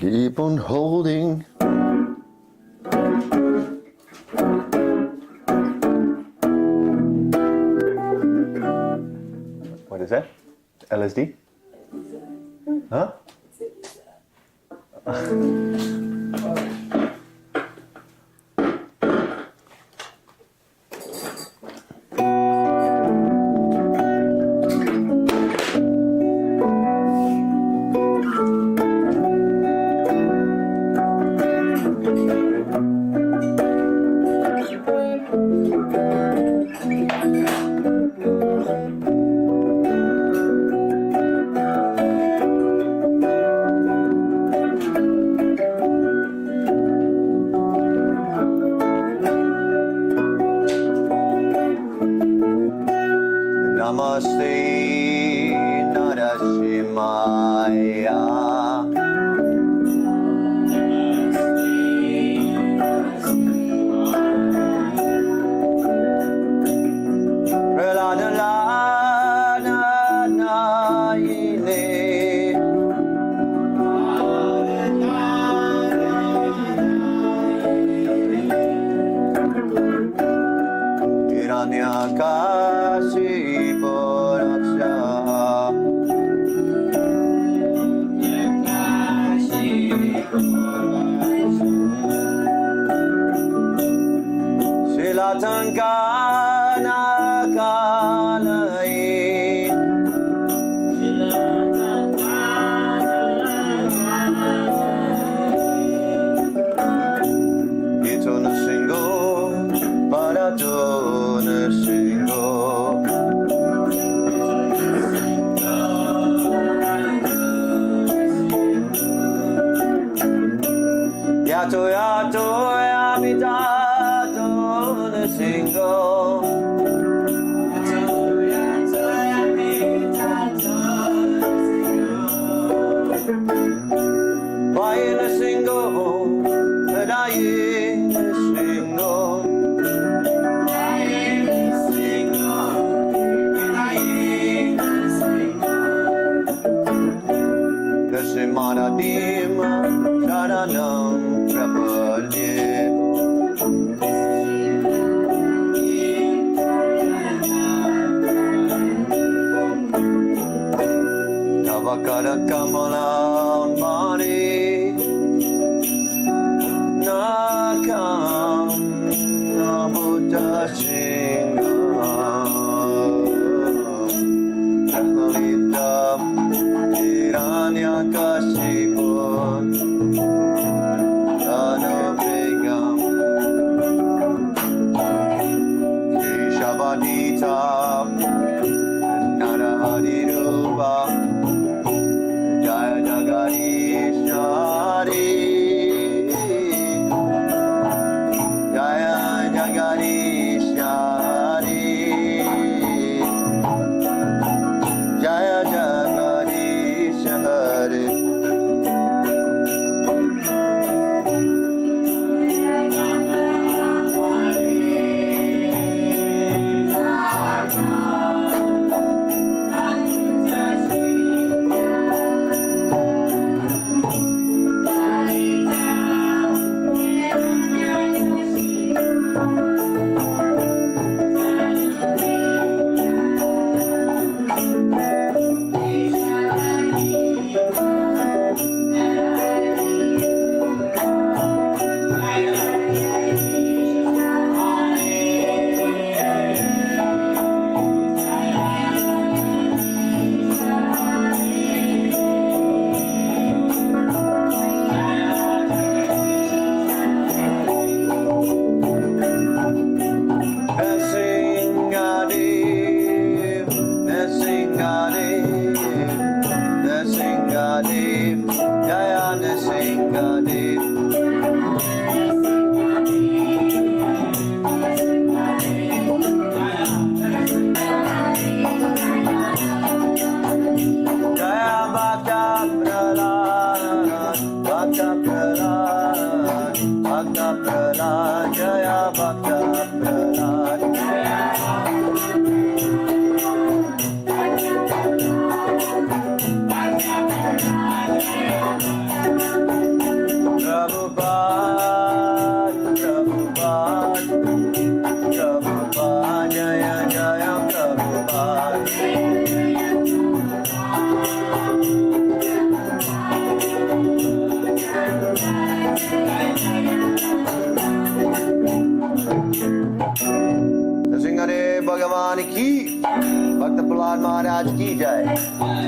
Keep on holding. What is that? LSD? Huh?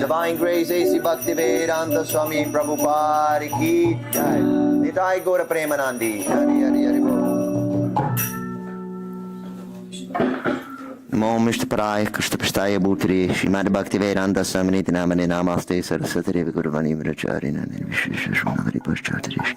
Divine Grace A.C. Bhaktivedanta Swami Prabhupada Ki Jai. Nitai Gaura Premanandi. Hari Hari Hari Bol. Namo Mishta Paraya Krishna Prasthaya Bhutri Srimad Bhaktivedanta Swami Namane Namaste Saraswati Devi Guruvani Vracharina Nirvisheshwanagari Paschatarish.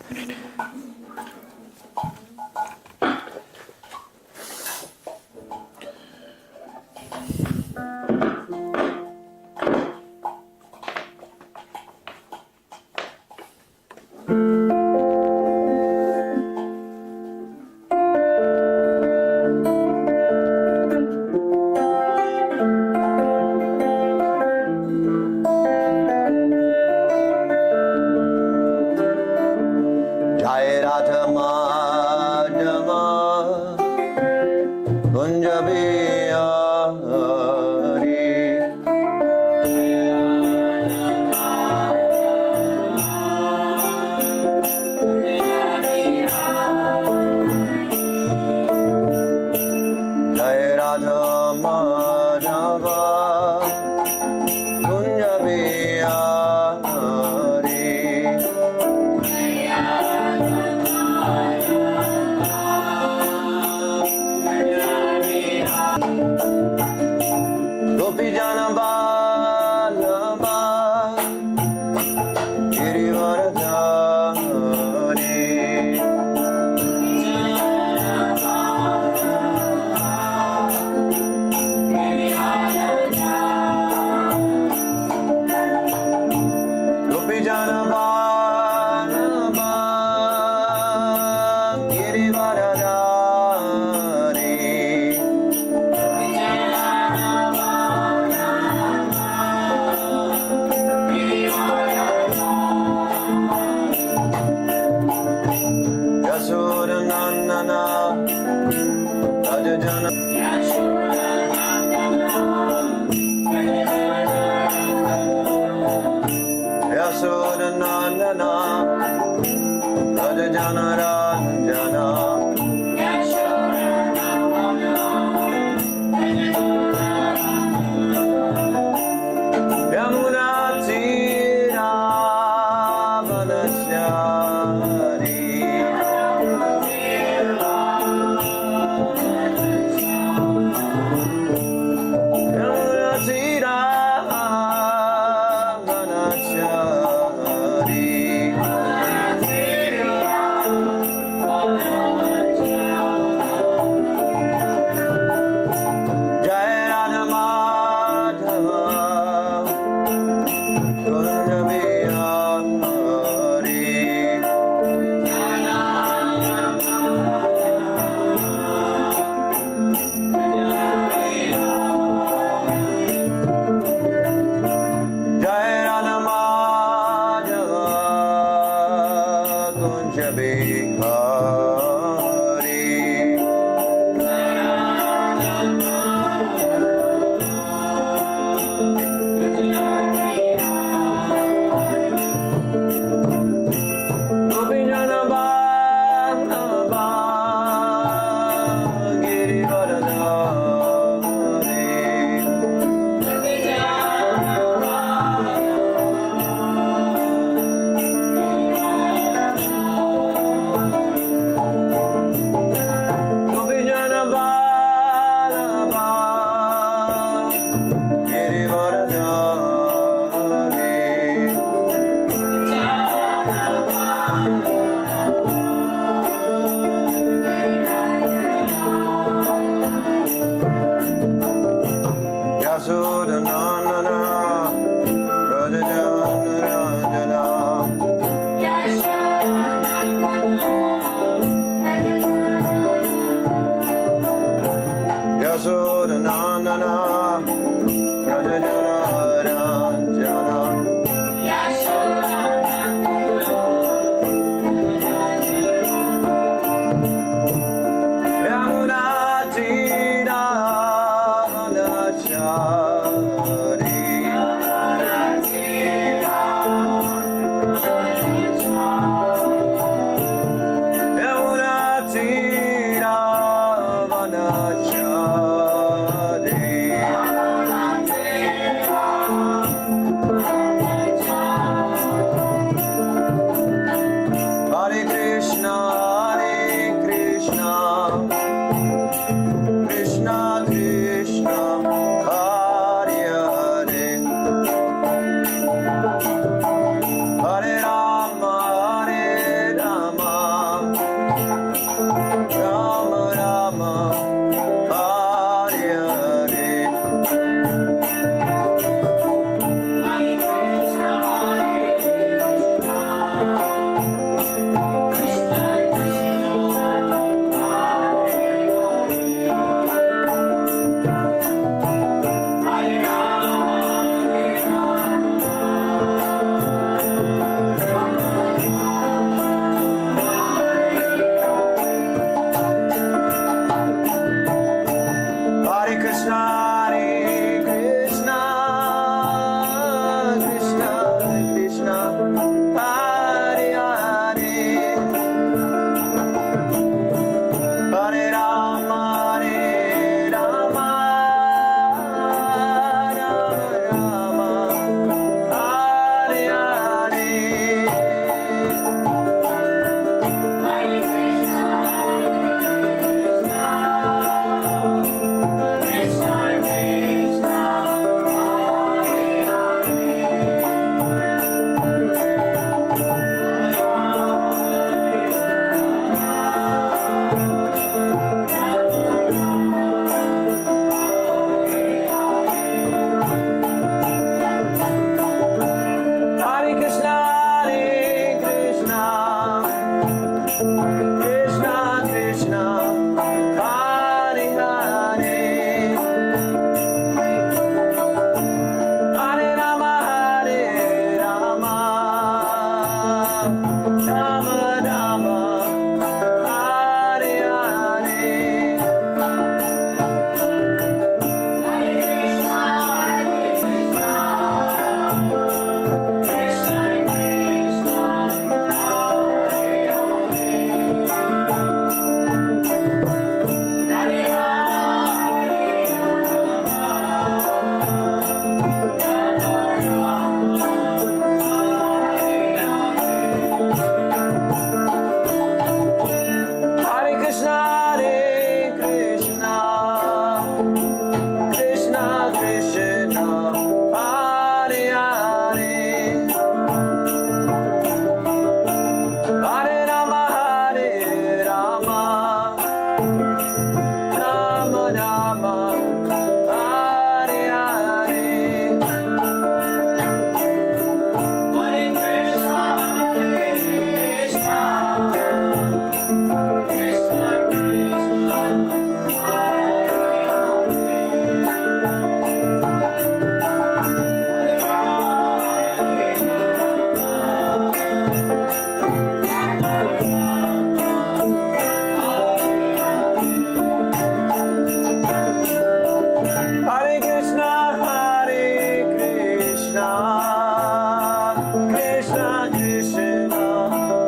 Krishna Krishna,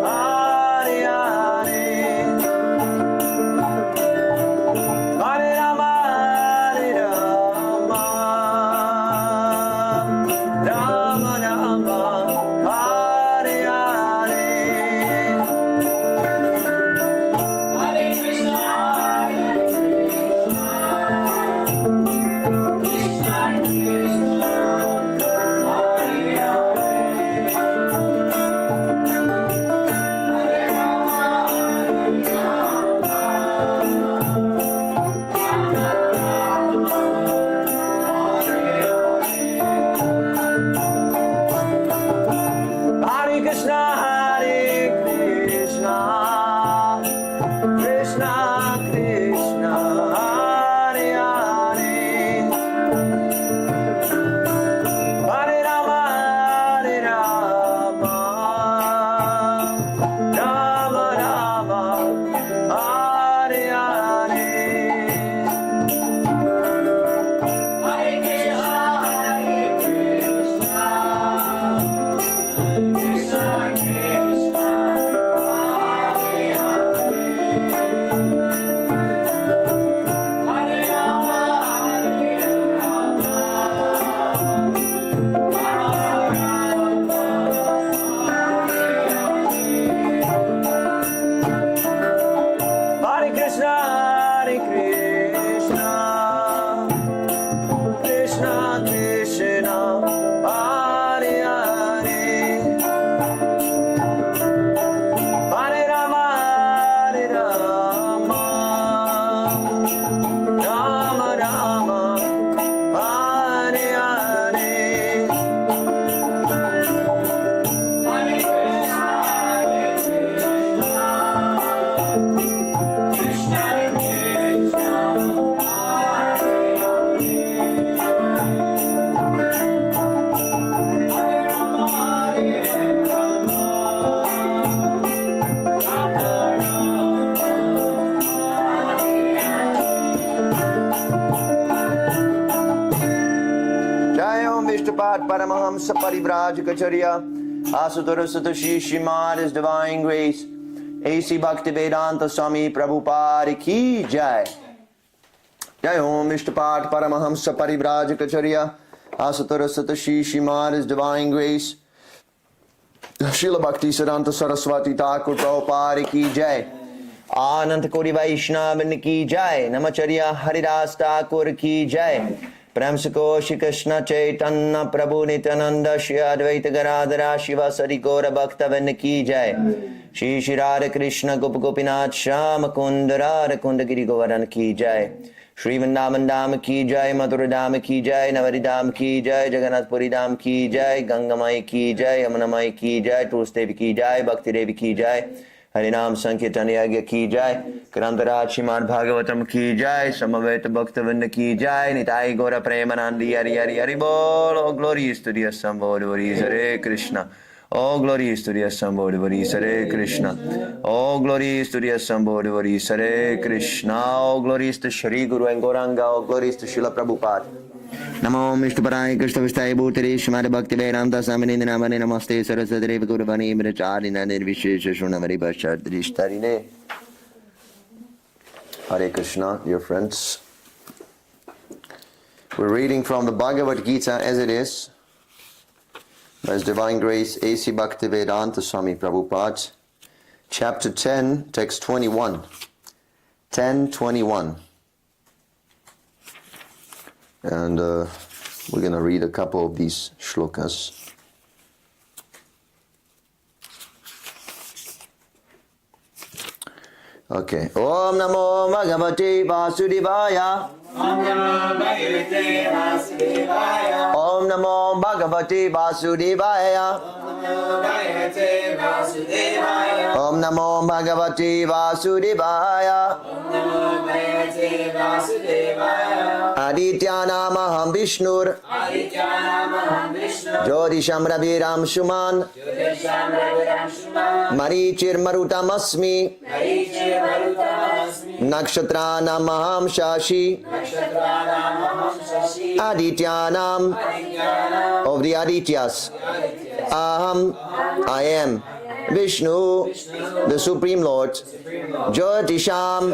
Hare Hare, Hare Rama, Hare Rama, Rama Rama, Hare Hare. Hare Krishna, Krishna Krishna, Hare Hare, Hare Rama, Hare Krishna, Hare Krishna, Krishna Krishna, Hare Hare, Hare Rama, Hare Rama, Rama Rama, Hare Hare. Hare Krishna, Hare Krishna, Krishna Krishna, Hare Hare, Hare Rama, Hare Rama, Hare Krishna, Hare Krishna, Krishna Krishna, Hare Hare, Hare Rama, Hare Rama, Rama Rama, Hare Hare. Hare Krishna, Hare Krishna, Krishna Krishna, Hare Hare, Hare Rama, Hare Rama, Rama Jai Om Vishnupad Paramahamsa Parivrajacharya Asatara Satashi Shrimad His Divine Grace A.C. Bhaktivedanta Swami Prabhupada Ki Jai. Jai Om Vishnupad Paramahamsa Parivrajacharya Asatara Satashi Shrimad His Divine Grace Srila Bhaktisiddhanta Saraswati Thakur Prabhupada Ki Jai. Anant Kori Vaishnavan Ki Jai. Namacharya Haridas Thakur Ki Jai. Prem se Shri Krishna Chaitanya Prabhu Nityananda Shri Advaita Gadadhara Shivasari Gaura Bhaktavan Ki Jai. Shri Shri Radha Krishna Gop Gopinath Shama Kunda Radha Kunda Giri Govardhan Ki Jai. Shri Vrindavan Dham Ki Jai, Mathura Dham Ki Jai, Navari Dham Ki Jai, Jagannath Puri Dham Ki Jai, Ganga Mai Ki Jai, Yamuna Mai Ki Jai, Tulsi Devi Ki Jai, Bhakti Devi Ki Jai, Harinam Sankirtan Yagya Ki Jai, Grantaraj Srimad Bhagavatam Ki Jai, Samaveta Bhaktavinda Ki Jai, Nitai Gora Premanandi Hari Hari Hari Bol. All glory is to the Assambodhavaris, Hare Krishna. All glory is to the Assambodhavaris, Hare Krishna. All glory is to the Assambodhavaris, Hare Krishna. All glory is to Shri Guru and Gauranga. All glory is to Srila Prabhupada. Namo Mishtaparai Krishna Vishtai Bhutari Shmad Bhakti Vedanta Samanindra Namane Namaste Saraswati Devi Guru Vani Miracharina Nirvishesha Shunamari Bhashar Drishtarine. Hare Krishna, dear friends. We're reading from the Bhagavad Gita as it is, by His Divine Grace A.C. Bhaktivedanta Swami Prabhupada, chapter 10, text 21. 10:21. And we're going to read a couple of these shlokas. Okay. Om Namo Bhagavate Vasudevaya. Om Namo Bhagavate Vasudevaya. Om Namo Bhagavate Vasudevaya. Om Namo Bhagavate Vasudevaya. Om Namo Bhagavate Vasudevaya. Om Namo Bhagavate Vasudevaya. Adityanamaham Vishnur. Adityanamaham Vishnu. Jyotisham Raviram Shuman. Jyotisham Raviram Shuman. Marichir Marutamasmi. Marichir Marutamasmi. Nakshatra Namaham Shashi. Nakshatra Namaham Shashi. Adityanam, of the Adityas. Aham, I am. Vishnu, the Supreme Lord. Jyotisham,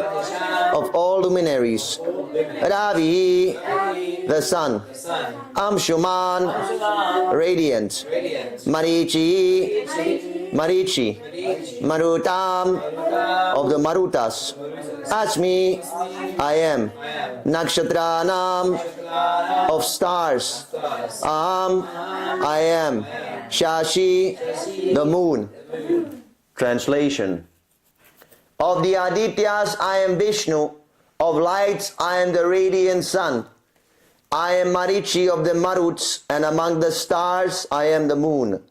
of all luminaries. Ravi, the sun. Amshuman, radiant. Marichi, Marutam, of the Marutas. Asmi, I am. Nakshatranam, of stars. Aham, I am. Shashi, the moon. Translation. Of the Adityas, I am Vishnu. Of lights, I am the radiant sun. I am Marichi of the Maruts, and among the stars, I am the moon.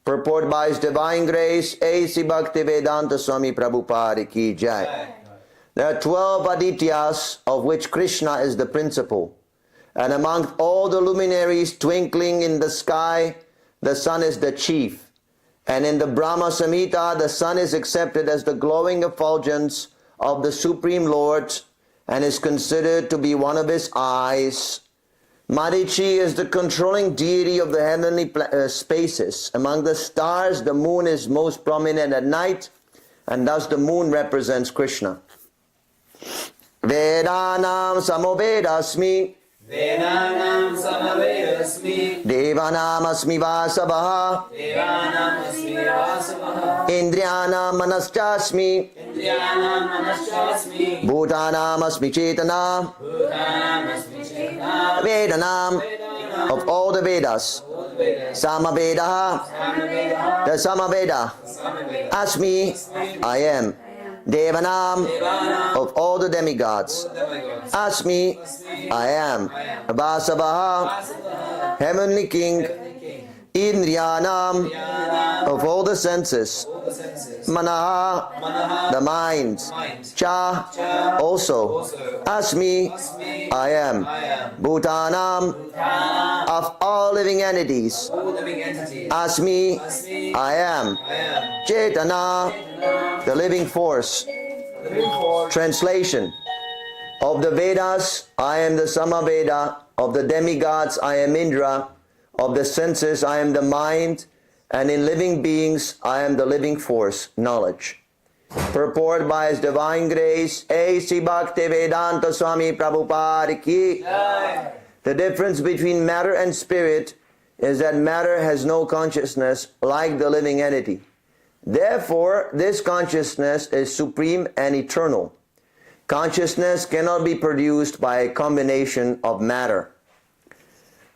Purport by His Divine Grace, A.C. Bhaktivedanta Swami Prabhupada Ki Jai. There are 12 Adityas, of which Krishna is the principal. And among all the luminaries twinkling in the sky, the sun is the chief. And in the Brahma Samhita, the sun is accepted as the glowing effulgence of the Supreme Lord and is considered to be one of his eyes. Marichi is the controlling deity of the heavenly spaces. Among the stars, the moon is most prominent at night, and thus the moon represents Krishna. Vedanam samovedasmi, Vedanam samavedasmi, Devanam asmi vasavaha, Devanam asmi vasavaha, Indriyanam manaschasmi, Indriyanam manaschasmi, Bhutanam asmi chetana, Bhutanam asmi chetana, Vedanam, of all the Vedas. Samaveda, the Samaveda. Asmi, I am. Devanam, of all the demigods. Asmi, I am. Vasavaha, heavenly king. Indriyanam, of all the senses. Manaha, the mind. Cha, also. Asmi, I am. Bhutanam, of all living entities. Asmi, I am. Chetana, the living force. Translation. Of the Vedas, I am the Samaveda. Of the demigods, I am Indra. Of the senses, I am the mind. And in living beings, I am the living force, knowledge. Purport by His Divine Grace, A.C. Bhaktivedanta Swami Prabhupada Ki. The difference between matter and spirit is that matter has no consciousness like the living entity. Therefore, this consciousness is supreme and eternal. Consciousness cannot be produced by a combination of matter.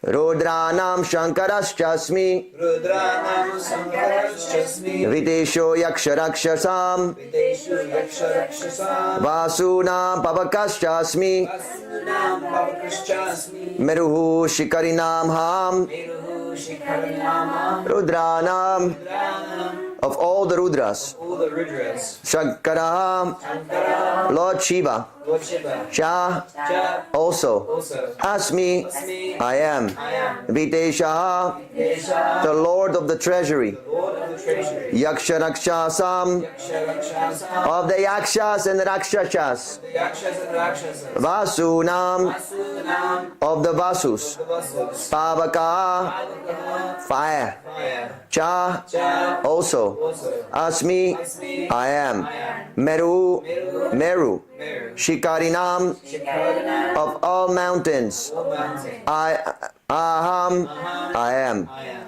Rudranam Shankarashchasmi, Rudranam Sankarashchasmi, Vitesho Yaksharakshasam, Videshu Yaksharakshasam, Vasunam Pavakaschasmi, Vasunam Pavakaschasmi, Meruhu Shikarinam Ham, Meruhu Shikarinamam, Rudranam, Rudranam, of all the Rudras. all the Rudras, Shankara, Shankara, Lord Shiva. Lord Shiva, Cha, Cha, also. also, Asmi, Asmi, I am. I am, Vitesha, Desha, the Lord of the treasury. Lord of the treasury, Yaksharakshasam, Yaksharakshasam, of the Yakshas and the Rakshashas. the Yakshas and Rakshasas, Vasunam, Vasunam, of the Vasus. the Vasus, Pavaka, Pavakaha, fire. fire, Cha, Cha, also. also, Asmi, Asmi, I am. I am, Meru, Meru, Meru. Meru, Shikarinam, Shikarinam, of all mountains. all mountains, Aham, I am. I am,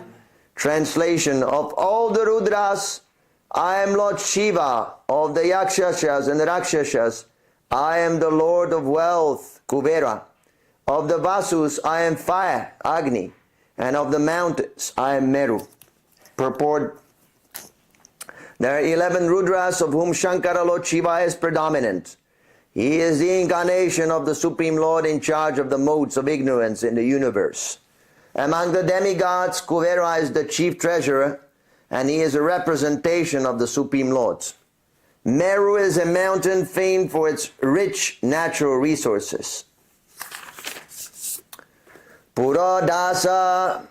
Translation. Of all the Rudras, I am Lord Shiva. Of the Yakshashas and the Rakshashas, I am the Lord of wealth, Kubera. Of the Vasus, I am fire, Agni. And of the mountains, I am Meru. Purport. There are 11 Rudras, of whom Shankara, Lord Shiva, is predominant. He is the incarnation of the Supreme Lord in charge of the modes of ignorance in the universe. Among the demigods, Kuvera is the chief treasurer, and he is a representation of the Supreme Lords. Meru is a mountain famed for its rich natural resources. Puradasa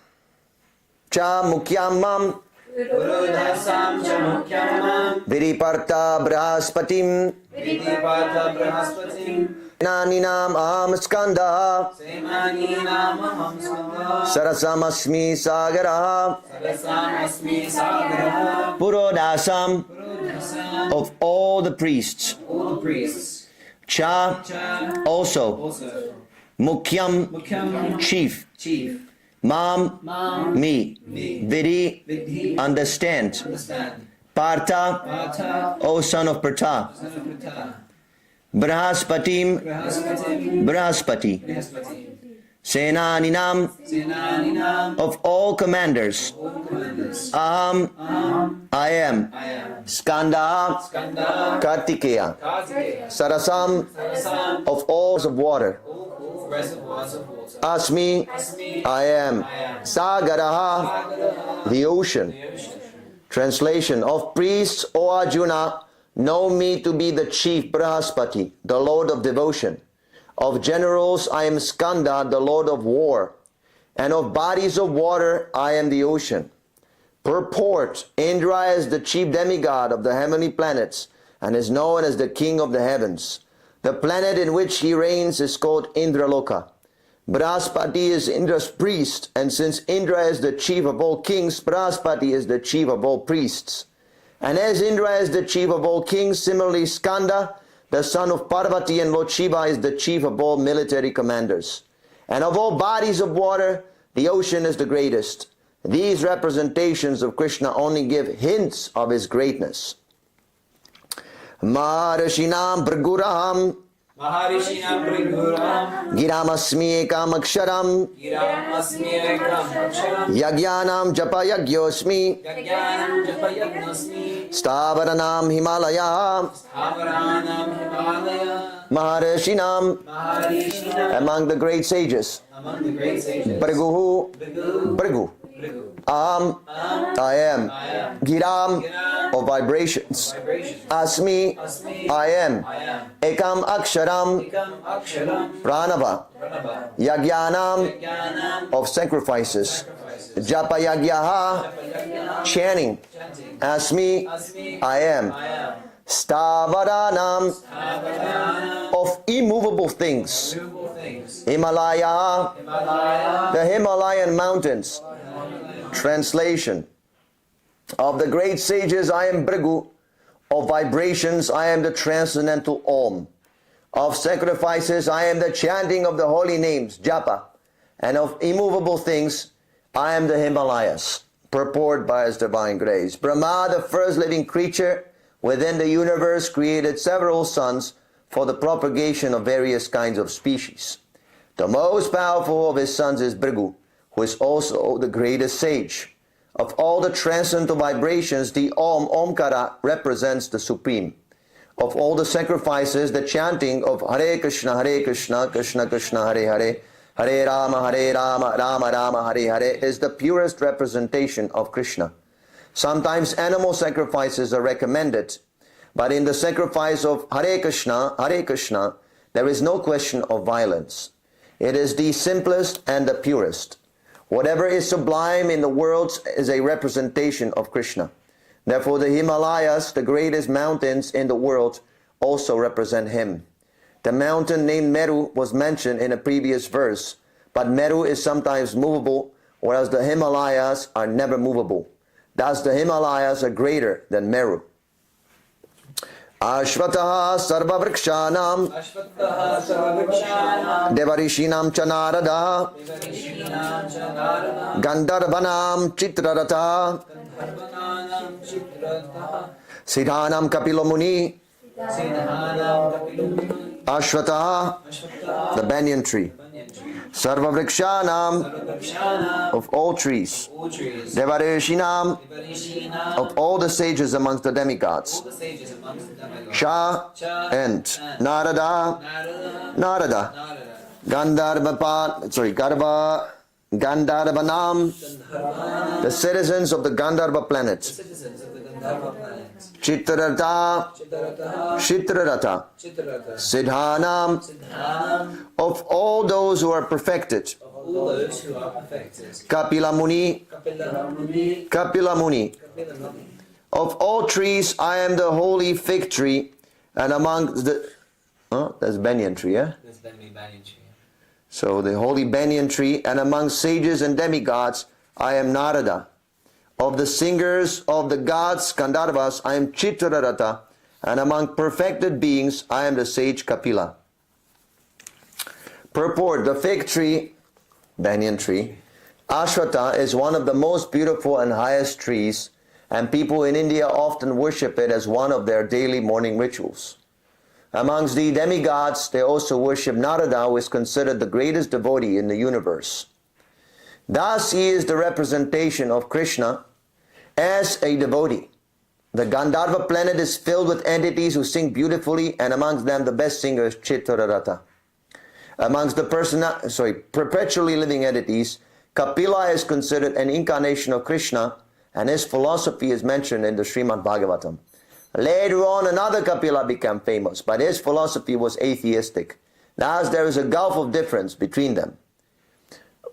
cha mukyamam Purudasam cha Mukyamam, Viriparta Brahaspatim Vidipata Brahaspatim, Senaninam aham skanda. Senaninam aham skanda. Sarasamasmi sagara. Sarasamasmi sagara. Purodasam. Purodasam. Of all the priests. All the priests. Cha. Cha. Also. Also. Mukyam. Mukyam. Chief. Chief. Mam. Mam. Me. Me. Vidhi. Vidhi. Understand. Understand. Partha. Vata. O son of Partha. Son of Pratha. Brahaspatim. Brahaspati. Brahaspati. Brahaspati. Senaninam. Senaninam. Of all commanders. All commanders. Aham. Aham. I am. I am. Skanda. Skanda. Kartikeya. Kartikeya. Sarasam. Sarasam. Of all of water. All reservoirs of water. Asmi. Asmi. I am. I am. Sagaraha. Sagara. The ocean. The ocean. Translation of priests, O Arjuna, know me to be the chief Brahaspati, the Lord of devotion. Of generals, I am Skanda, the Lord of war. And of bodies of water, I am the ocean. Purport, Indra is the chief demigod of the heavenly planets and is known as the king of the heavens. The planet in which he reigns is called Indraloka. Brahaspati is Indra's priest, and since Indra is the chief of all kings, Brahaspati is the chief of all priests. And as Indra is the chief of all kings, similarly Skanda, the son of Parvati and Lord Shiva, is the chief of all military commanders. And of all bodies of water, the ocean is the greatest. These representations of Krishna only give hints of his greatness. Maharishinam Briguraham Maharishinam Briguram. Giramasmi Ekam Aksharam Giram Asmi Ekam Aksharam. Yagyanam Japa Yagyosmi Yagyanam Japa Yagnasmi. Stavaranam Himalaya Stavaranam Himalaya. Maharishinam. Maharishinam. Among the great sages. Among the great sages. Briguhu. Brigu. Brigu. Brigu. I am. I am. Giram. Giram. Of vibrations. Vibrations. Asmi. Asmi. I am. I am. Ekam Aksharam. Ekam Aksharam. Pranava. Pranava. Yagyanam. Yagyanam. Of sacrifices. Sacrifices. Japa Yagyaha. Yagyanam. Chanting. Chanting. Asmi. Asmi. I am. I am. Stavaranam. Stavaranam. Of immovable things. Movable things. Himalaya. Himalaya. The Himalayan mountains. Translation of the great sages, I am Brigu. Of vibrations, I am the transcendental Om. Of sacrifices, I am the chanting of the holy names, Japa. And of immovable things, I am the Himalayas. Purport by His divine grace. Brahma, the first living creature within the universe, created several sons for the propagation of various kinds of species. The most powerful of his sons is Brigu, who is also the greatest sage. Of all the transcendental vibrations, the Omkara, represents the supreme. Of all the sacrifices, the chanting of Hare Krishna, Krishna Krishna, Hare Hare, Hare Rama, Rama Rama, Hare Hare, is the purest representation of Krishna. Sometimes animal sacrifices are recommended, but in the sacrifice of Hare Krishna, there is no question of violence. It is the simplest and the purest. Whatever is sublime in the world is a representation of Krishna. Therefore the Himalayas, the greatest mountains in the world, also represent him. The mountain named Meru was mentioned in a previous verse, but Meru is sometimes movable, whereas the Himalayas are never movable. Thus the Himalayas are greater than Meru. Ashvataha sarva vrikshanam Ashvataha sarvakshanam. devarishinam chanarada Devarishinam chanarana. gandharvanam chitrarata Gandharvanam chitrataha. siddhanam kapilomuni Siddhanam kapilumuni. Ashvataha, Ashvataha. the banyan tree. Banyan tree. Sarva vrikshanam, Sarvakshanam. of all trees. All trees. Devarishinam, Devarishinam. of all the sages amongst the demigods. All the sages amongst them. Sha and Narada, Narada. Narada. Narada. Gandharvanam, Gandharvana. the citizens of the Gandharva planet. Citizens of the Gandharva planet. Chitrarata, Chitrataha. Chitrarata, Chitrata. Siddhanam, Siddhanam. of all those who are perfected. Of all those who are perfected. Kapila Muni, Kapila Muni. Kapila Muni. Kapila Muni. Of all trees, I am the holy fig tree, and among the That's banyan tree, yeah? That's Benmi Banyan tree. So the holy banyan tree, and among sages and demigods, I am Narada. Of the singers of the gods, Gandharvas, I am Chitrarata, and among perfected beings, I am the sage Kapila. Purport: the fig tree, banyan tree, Ashwatha, is one of the most beautiful and highest trees, and people in India often worship it as one of their daily morning rituals. Amongst the demigods, they also worship Narada, who is considered the greatest devotee in the universe. Thus, he is the representation of Krishna as a devotee. The Gandharva planet is filled with entities who sing beautifully, and amongst them the best singer is Chitrarata. Amongst the perpetually living entities, Kapila is considered an incarnation of Krishna, and his philosophy is mentioned in the Srimad Bhagavatam. Later on, another Kapila became famous, but his philosophy was atheistic. Thus, there is a gulf of difference between them.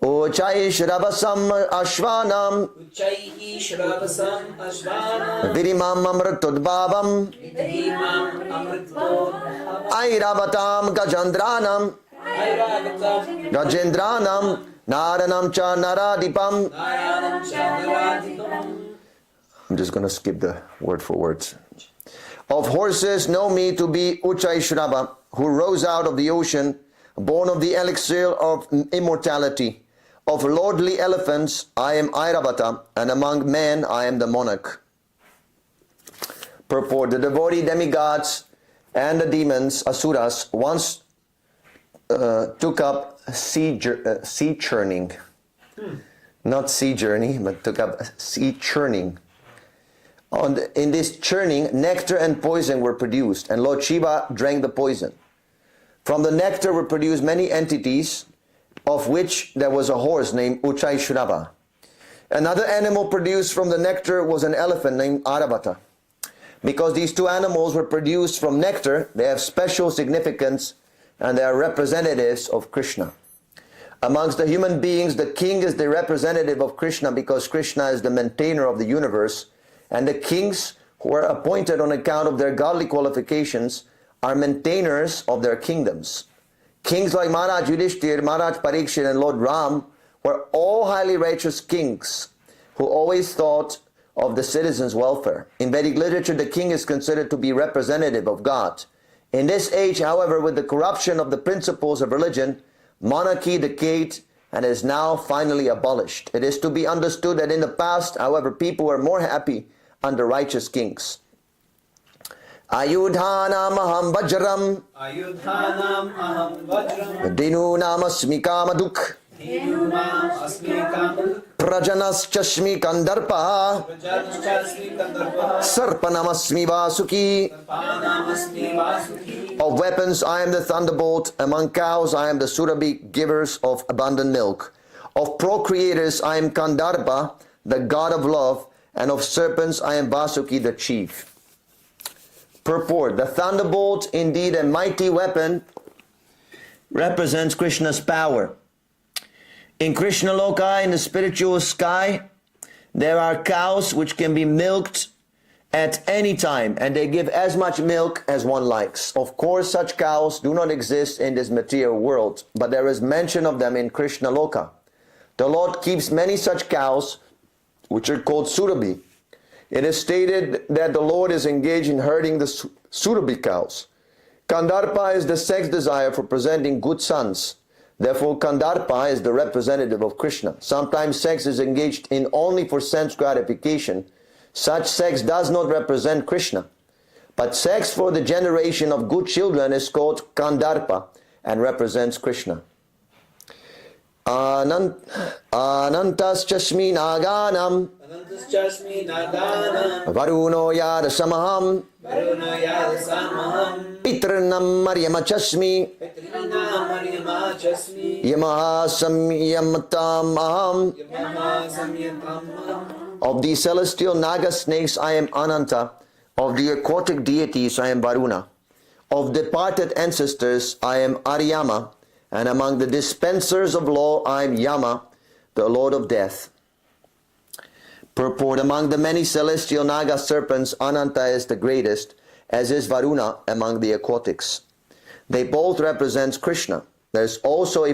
Uchai Shravasam Ashvanam Uchaihi Shravasam Ashvanam Virimam Amritudbhavam Vidhimam Amritodbhavam Airavatam Gajandranam Airavatam Gajendranam Naranam Cha Naradipam. Naranam Chandaradipam. I'm just going to skip the word for words. Of horses, know me to be Uchai Shrava, who rose out of the ocean, born of the elixir of immortality. Of lordly elephants, I am Airavata, and among men, I am the monarch. Purport: the devotee demigods and the demons, asuras, once took up sea churning. Not sea journey, but took up sea churning. In this churning, nectar and poison were produced, and Lord Shiva drank the poison. From the nectar were produced many entities, of which there was a horse named Uchai Shrava. Another animal produced from the nectar was an elephant named Airavata. Because these two animals were produced from nectar, they have special significance, and they are representatives of Krishna. Amongst the human beings, the king is the representative of Krishna, because Krishna is the maintainer of the universe, and the kings who are appointed on account of their godly qualifications are maintainers of their kingdoms. Kings like Maharaj Yudhishthir, Maharaj Parikshit, and Lord Ram were all highly righteous kings who always thought of the citizens' welfare. In Vedic literature, the king is considered to be representative of God. In this age, however, with the corruption of the principles of religion, monarchy decayed and is now finally abolished. It is to be understood that in the past, however, people were more happy under righteous kings. Ayudhanam aham vajram Ayudhanam aham vajram Dinunam asmi kamaduk Dinunam asmi kamaduk Prajanas chashmi kandarpa Prajanas chasmi kandarpa Sarpanam asmi vasuki. Sarpanam asmi vasuki. Of weapons I am the thunderbolt, among cows I am the surabhi, givers of abundant milk. Of procreators I am Kandarpa, the god of love, and of serpents I am Vasuki, the chief. Purport: the thunderbolt, indeed a mighty weapon, represents Krishna's power. In Krishna Loka, in the spiritual sky, there are cows which can be milked at any time, and they give as much milk as one likes. Of course, such cows do not exist in this material world, but there is mention of them in Krishna Loka. The Lord keeps many such cows, which are called surabhi. It is stated that the Lord is engaged in herding the surabhi cows. Kandarpa is the sex desire for presenting good sons. Therefore, Kandarpa is the representative of Krishna. Sometimes sex is engaged in only for sense gratification. Such sex does not represent Krishna. But sex for the generation of good children is called Kandarpa and represents Krishna. Anantas chashmi naganam Anantas chasmi naganam Varuno yada samaham Varuna yada samaham Pitranam maryama chashmi Petrinam maryama chasmi Yamaha samyamatam aham. Yamaha samyatam. Of the celestial naga snakes I am Ananta. Of the aquatic deities I am Varuna. Of departed ancestors I am Aryama. And among the dispensers of law I am Yama, the Lord of death. Purport: among the many celestial naga serpents, Ananta is the greatest, as is Varuna among the aquatics. They both represent Krishna. There's also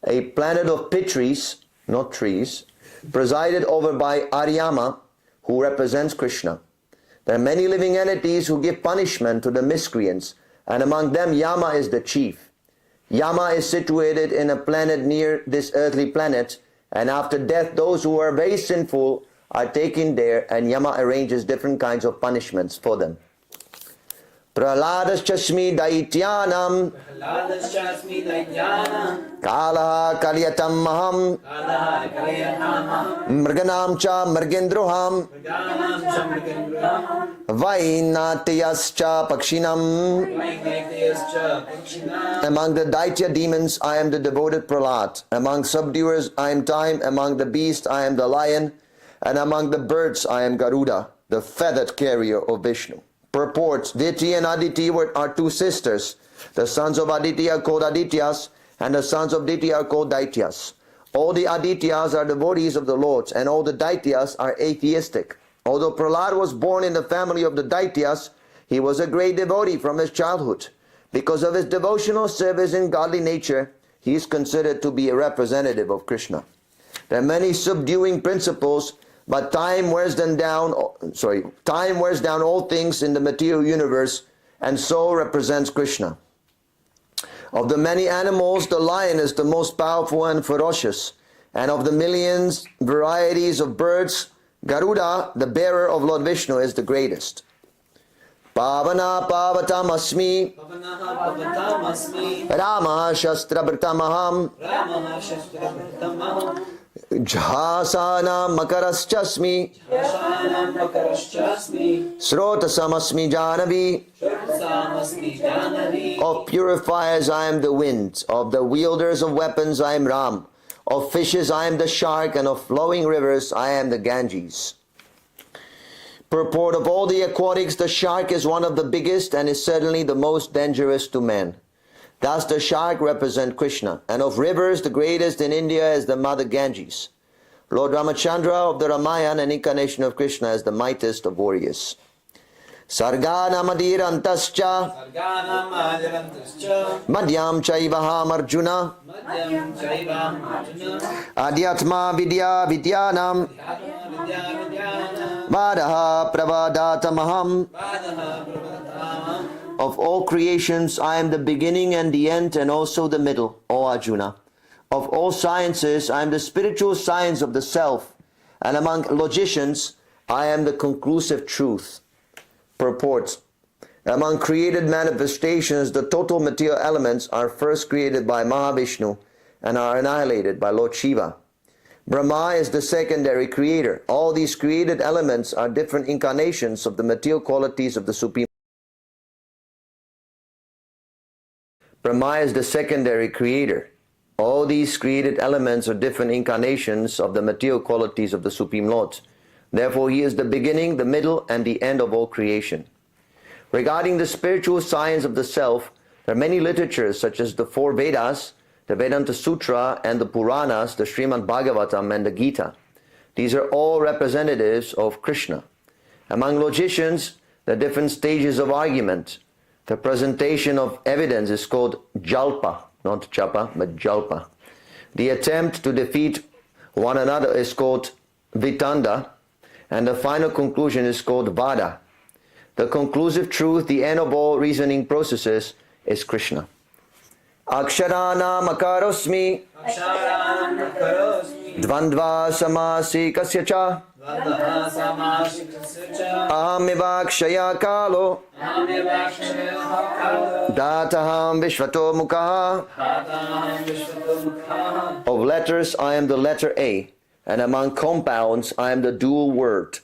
a planet of pitris, not trees, presided over by Aryama, who represents Krishna. There are many living entities who give punishment to the miscreants, and among them Yama is the chief. Yama is situated in a planet near this earthly planet, and after death those who are very sinful are taken there, and Yama arranges different kinds of punishments for them. Prahladashchasmi daityanam Prahladaschasmi daityanam kalaha kalyatam maham Kalaha kalayatamaham mriganam cha mrigendroham Praganam samrigendram vainatyascha pakshinam. Vainatyascha pakshinam. Among the Daitya demons I am the devoted Prahlad. Among subduers I am time. Among the beasts I am the lion. And among the birds I am Garuda, the feathered carrier of Vishnu. Purports: Diti and Aditi are two sisters. The sons of Aditi are called Adityas, and the sons of Diti are called Daityas. All the Adityas are devotees of the Lords, and all the Daityas are atheistic. Although Prahlad was born in the family of the Daityas, he was a great devotee from his childhood. Because of his devotional service in godly nature, he is considered to be a representative of Krishna. There are many subduing principles, but time wears down all things in the material universe, and so represents Krishna. Of the many animals, the lion is the most powerful and ferocious, and of the millions varieties of birds, Garuda, the bearer of Lord Vishnu, is the greatest. Pavana pavatam asmi Pavanaha pavatam asmi Rama shastrabhritamaham Ramaha shastrabhritamaham Jhasana makaraschasmi Yashanam makaraschasmi Srotasamasmi Janavi. Shurtasamasmi janavi. Of purifiers I am the wind, of the wielders of weapons I am Ram, of fishes I am the shark, and of flowing rivers I am the Ganges. Purport: of all the aquatics, the shark is one of the biggest and is certainly the most dangerous to man. Thus the shark represents Krishna, and of rivers the greatest in India is the mother Ganges. Lord Ramachandra of the Ramayana, an incarnation of Krishna, is the mightiest of warriors. Sarganamadirantascha Sarganam adirantascha Madhyam Chaivaham Arjuna Madhyam Chaivam Arjuna Adhyatma Vidya Vidyanam Dhyatma Vidya Vidyanam Vadaha Pravadatamaham. Padaha Prabhatamam. Of all creations I am the beginning and the end, and also the middle, O Arjuna. Of all sciences I am the spiritual science of the self, and among logicians I am the conclusive truth. Purports: among created manifestations, the total material elements are first created by Mahavishnu and are annihilated by Lord Shiva. Brahma is the secondary creator. All these created elements are different incarnations of the material qualities of the Supreme. Brahma is the secondary creator. All these created elements are different incarnations of the material qualities of the Supreme Lord. Therefore, he is the beginning, the middle, and the end of all creation. Regarding the spiritual science of the self, there are many literatures such as the four Vedas, the Vedanta Sutra, and the Puranas, the Srimad Bhagavatam, and the Gita. These are all representatives of Krishna. Among logicians, there are different stages of argument. The presentation of evidence is called Jalpa, not Japa, but Jalpa. The attempt to defeat one another is called Vitanda, and the final conclusion is called Vada. The conclusive truth, the end of all reasoning processes, is Krishna. Aksharana makarosmi Aksharanam karosmi dvandva samasi kasyacha Vadaha samashikasya cha ahamiva kalo Amevakshaya dataham vishvato mukaha. Hataham vishvatomukha. Of letters I am the letter A, and among compounds I am the dual word.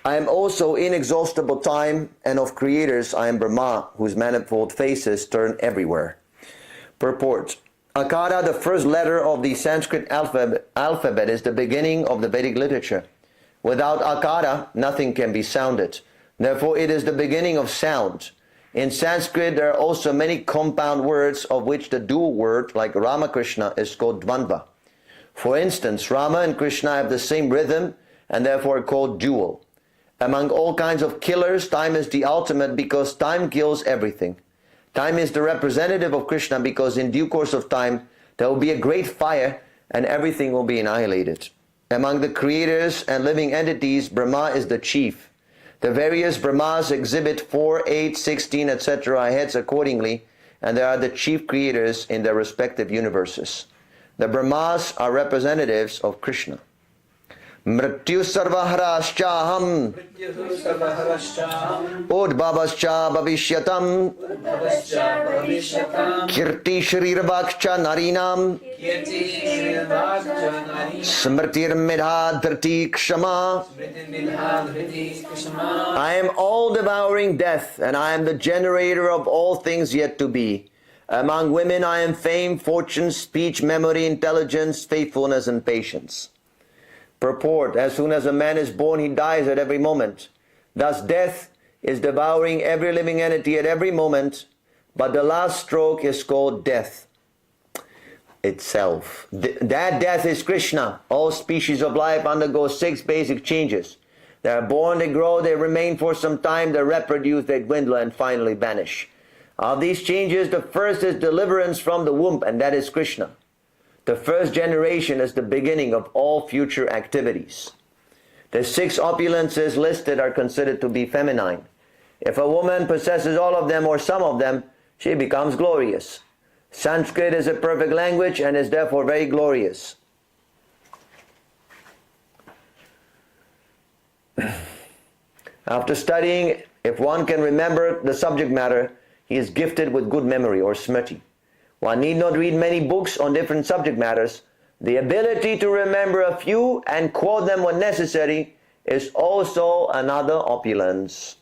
I am also inexhaustible time, and of creators I am Brahma, whose manifold faces turn everywhere. Purport: Akara, the first letter of the Sanskrit alphabet, is the beginning of the Vedic literature. Without Akara, nothing can be sounded. Therefore, it is the beginning of sound. In Sanskrit, there are also many compound words, of which the dual word, like Ramakrishna, is called Dvandva. For instance, Rama and Krishna have the same rhythm, and therefore called dual. Among all kinds of killers, time is the ultimate because time kills everything. Time is the representative of Krishna because in due course of time, there will be a great fire and everything will be annihilated. Among the creators and living entities, Brahma is the chief. The various Brahmas exhibit 4, 8, 16, etc. heads accordingly, and they are the chief creators in their respective universes. The Brahmas are representatives of Krishna. Mrityu sarvaharashchaham udbhavascha bhavishyatam kirti sharirvakcha narinam smritir medha dhriti kshama. I am all-devouring death, and I am the generator of all things yet to be. Among women I am fame, fortune, speech, memory, intelligence, faithfulness, and patience. Purport: as soon as a man is born, he dies at every moment. Thus death is devouring every living entity at every moment, but the last stroke is called death itself. That death is Krishna. All species of life undergo 6 basic changes. They are born, they grow, they remain for some time, they reproduce, they dwindle, and finally vanish. Of these changes, the first is deliverance from the womb, and that is Krishna. The first generation is the beginning of all future activities. The 6 opulences listed are considered to be feminine. If a woman possesses all of them or some of them, she becomes glorious. Sanskrit is a perfect language and is therefore very glorious. After studying, if one can remember the subject matter, he is gifted with good memory or smriti. One need not read many books on different subject matters. The ability to remember a few and quote them when necessary is also another opulence.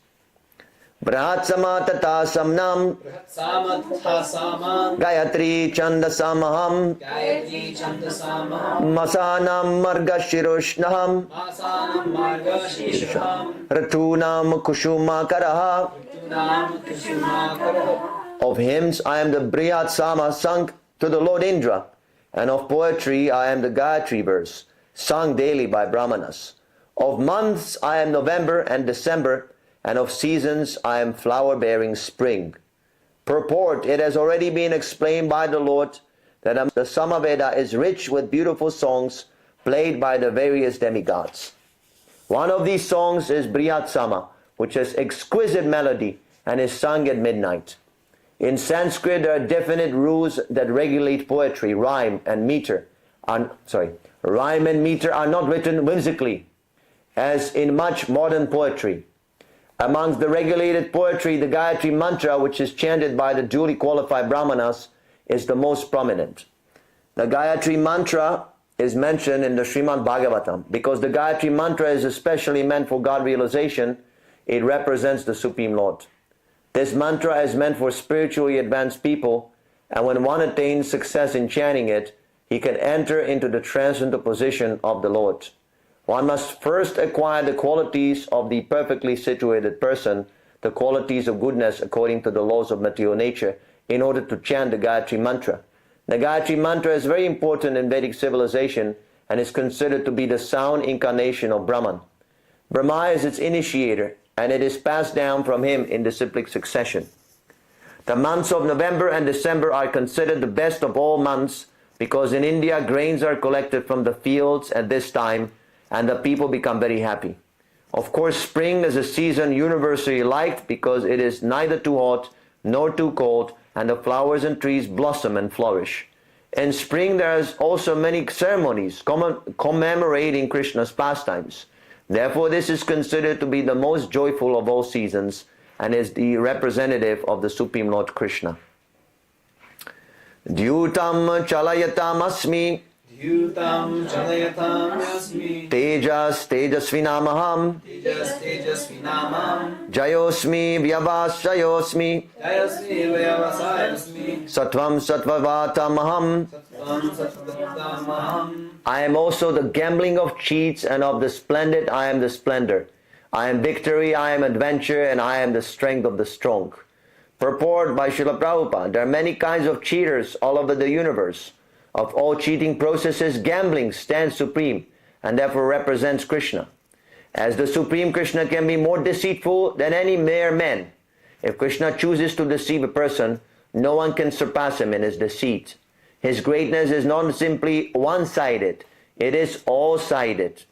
Brahatsama tata samnam Gayatri chandasamaham Masanam margashirošnaham Ratunam kushumakaraha. Of hymns I am the Brihatsama sung to the Lord Indra, and of poetry I am the Gayatri verse, sung daily by Brahmanas. Of months I am November and December, and of seasons I am flower-bearing spring. Purport: it has already been explained by the Lord that the Samaveda is rich with beautiful songs played by the various demigods. One of these songs is Brihatsama, which has exquisite melody and is sung at midnight. In Sanskrit, there are definite rules that regulate poetry. Rhyme and meter are not written whimsically, as in much modern poetry. Amongst the regulated poetry, the Gayatri mantra, which is chanted by the duly qualified Brahmanas, is the most prominent. The Gayatri mantra is mentioned in the Srimad Bhagavatam. Because the Gayatri mantra is especially meant for God realization, it represents the Supreme Lord. This mantra is meant for spiritually advanced people, and when one attains success in chanting it, he can enter into the transcendental position of the Lord. One must first acquire the qualities of the perfectly situated person, the qualities of goodness according to the laws of material nature, in order to chant the Gayatri mantra. The Gayatri mantra is very important in Vedic civilization and is considered to be the sound incarnation of Brahman. Brahma is its initiator, and it is passed down from him in disciplic succession. The months of November and December are considered the best of all months because in India grains are collected from the fields at this time and the people become very happy. Of course, spring is a season universally liked because it is neither too hot nor too cold, and the flowers and trees blossom and flourish. In spring there is also many ceremonies commemorating Krishna's pastimes. Therefore, this is considered to be the most joyful of all seasons and is the representative of the Supreme Lord Krishna. Dyutam chalayatam asmi Yutam chalayatam yasmi Tejas tejasvinamaham Tejasvinamam Jayosmi vyavasayosmi Jayasmi Vyavasayasmi Sattvam sattvavatamaham. Sattvam Sattvatamaham. I am also the gambling of cheats, and of the splendid I am the splendor. I am victory, I am adventure, and I am the strength of the strong. Purport by Srila Prabhupada: there are many kinds of cheaters all over the universe. Of all cheating processes, gambling stands supreme and therefore represents Krishna. As the Supreme Krishna can be more deceitful than any mere man, If Krishna chooses to deceive a person, no one can surpass him in his deceit. His greatness is not simply one-sided, it is all-sided.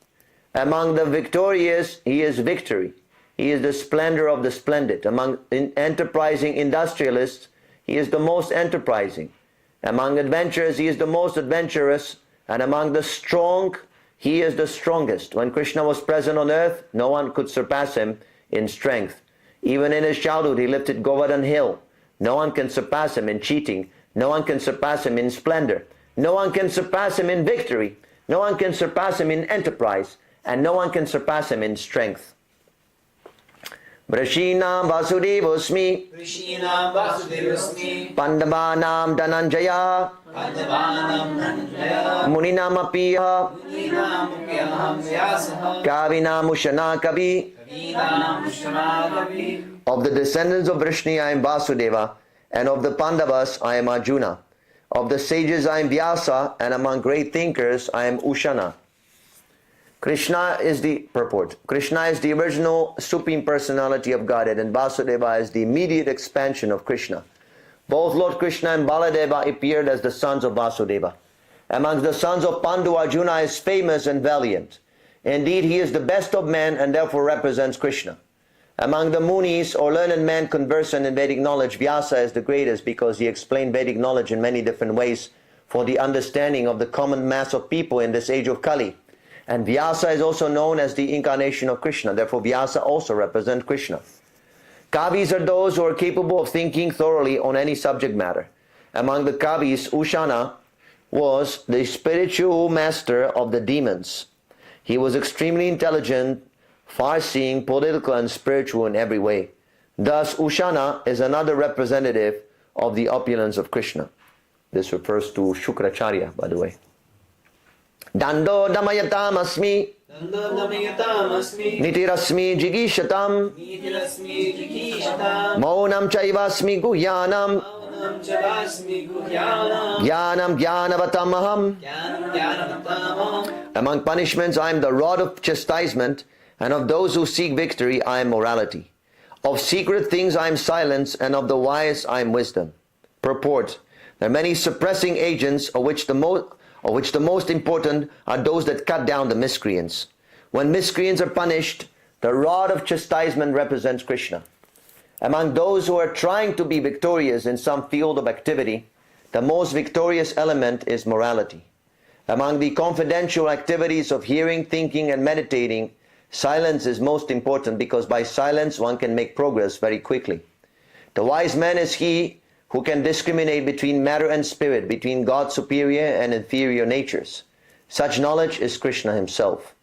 Among the victorious, he is victory. He is the splendor of the splendid. Among enterprising industrialists, he is the most enterprising. Among adventurers, he is the most adventurous. And among the strong, he is the strongest. When Krishna was present on earth, no one could surpass him in strength. Even in his childhood, he lifted Govardhan Hill. No one can surpass him in cheating. No one can surpass him in splendor. No one can surpass him in victory. No one can surpass him in enterprise. And no one can surpass him in strength. Vrashinam Vasudevosmi Krishnam Vasudevasmi Pandavanam Dhananjaya Pandavanam Dhananjaya Muninam Apiya Muninam Upyaham Vyasaha Kavinam Ushana Kavi. Kavinam Ushanagavi. Of the descendants of Vrishni I am Vasudeva, and of the Pandavas I am Arjuna. Of the sages I am Vyasa, and among great thinkers I am Ushana. Krishna is the purport. Krishna is the original Supreme Personality of Godhead, and Vasudeva is the immediate expansion of Krishna. Both Lord Krishna and Baladeva appeared as the sons of Vasudeva. Amongst the sons of Pandu, Arjuna is famous and valiant. Indeed, he is the best of men and therefore represents Krishna. Among the Munis, or learned men conversant in Vedic knowledge, Vyasa is the greatest because he explained Vedic knowledge in many different ways for the understanding of the common mass of people in this age of Kali. And Vyasa is also known as the incarnation of Krishna. Therefore, Vyasa also represents Krishna. Kavis are those who are capable of thinking thoroughly on any subject matter. Among the Kavis, Ushana was the spiritual master of the demons. He was extremely intelligent, far-seeing, political, and spiritual in every way. Thus, Ushana is another representative of the opulence of Krishna. This refers to Shukracharya, by the way. Dando damayatam asmi Dandodamayatam asmi nitirasmi jigishatam Nitirasmi Jikishatam maunam chaivasmi guhyanam Maunam Chavasmi Guhyanam jnanam jnanavatamaham. Jnanam Jnanavatamam. Among punishments I am the rod of chastisement, and of those who seek victory I am morality. Of secret things I am silence, and of the wise I am wisdom. Purport. There are many suppressing agents, of which the most important are those that cut down the miscreants. When miscreants are punished, the rod of chastisement represents Krishna. Among those who are trying to be victorious in some field of activity, the most victorious element is morality. Among the confidential activities of hearing, thinking, and meditating, silence is most important because by silence one can make progress very quickly. The wise man is he who can discriminate between matter and spirit, between God's superior and inferior natures. Such knowledge is Krishna himself.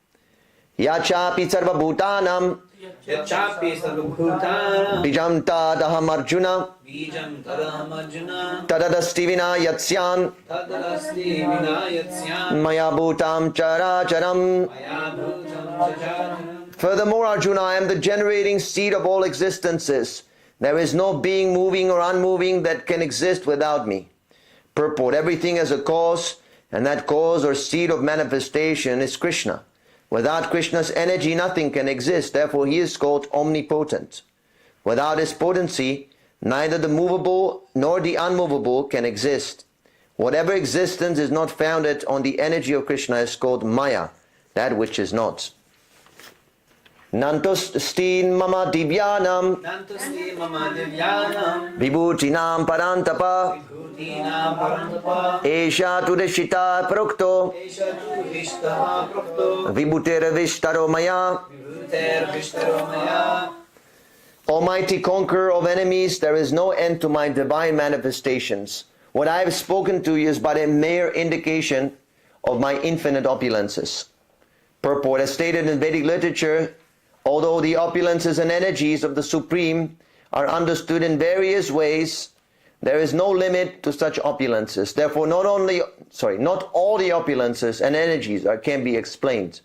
Yachapi sarva bhutanam Yachapi sarvabhutanam bijam tadaham arjuna Bijam Tadaham Arjuna tadadasti vinayatsyan Tadadasti Vinayatsyan maya bhutam characharam. Maya Bhutam Chacharam. Furthermore, Arjuna, I am the generating seed of all existences. There is no being moving or unmoving that can exist without me. Purport. Everything has a cause, and that cause or seed of manifestation is Krishna. Without Krishna's energy, nothing can exist. Therefore, he is called omnipotent. Without his potency, neither the movable nor the unmovable can exist. Whatever existence is not founded on the energy of Krishna is called Maya, that which is not. Nantostin mama divyanam Nantasti Mama Divyanam vibhutinam parantapa Bhutinam Parantapa esha tudeshita prokto Esha Vishtaha Prokto vibhutir vishtaro maya. Vibhuter Vishtaromaya. Almighty conqueror of enemies, there is no end to my divine manifestations. What I have spoken to you is but a mere indication of my infinite opulences. Purport. As stated in Vedic literature, although the opulences and energies of the Supreme are understood in various ways, there is no limit to such opulences. Therefore, not all the opulences and energies can be explained.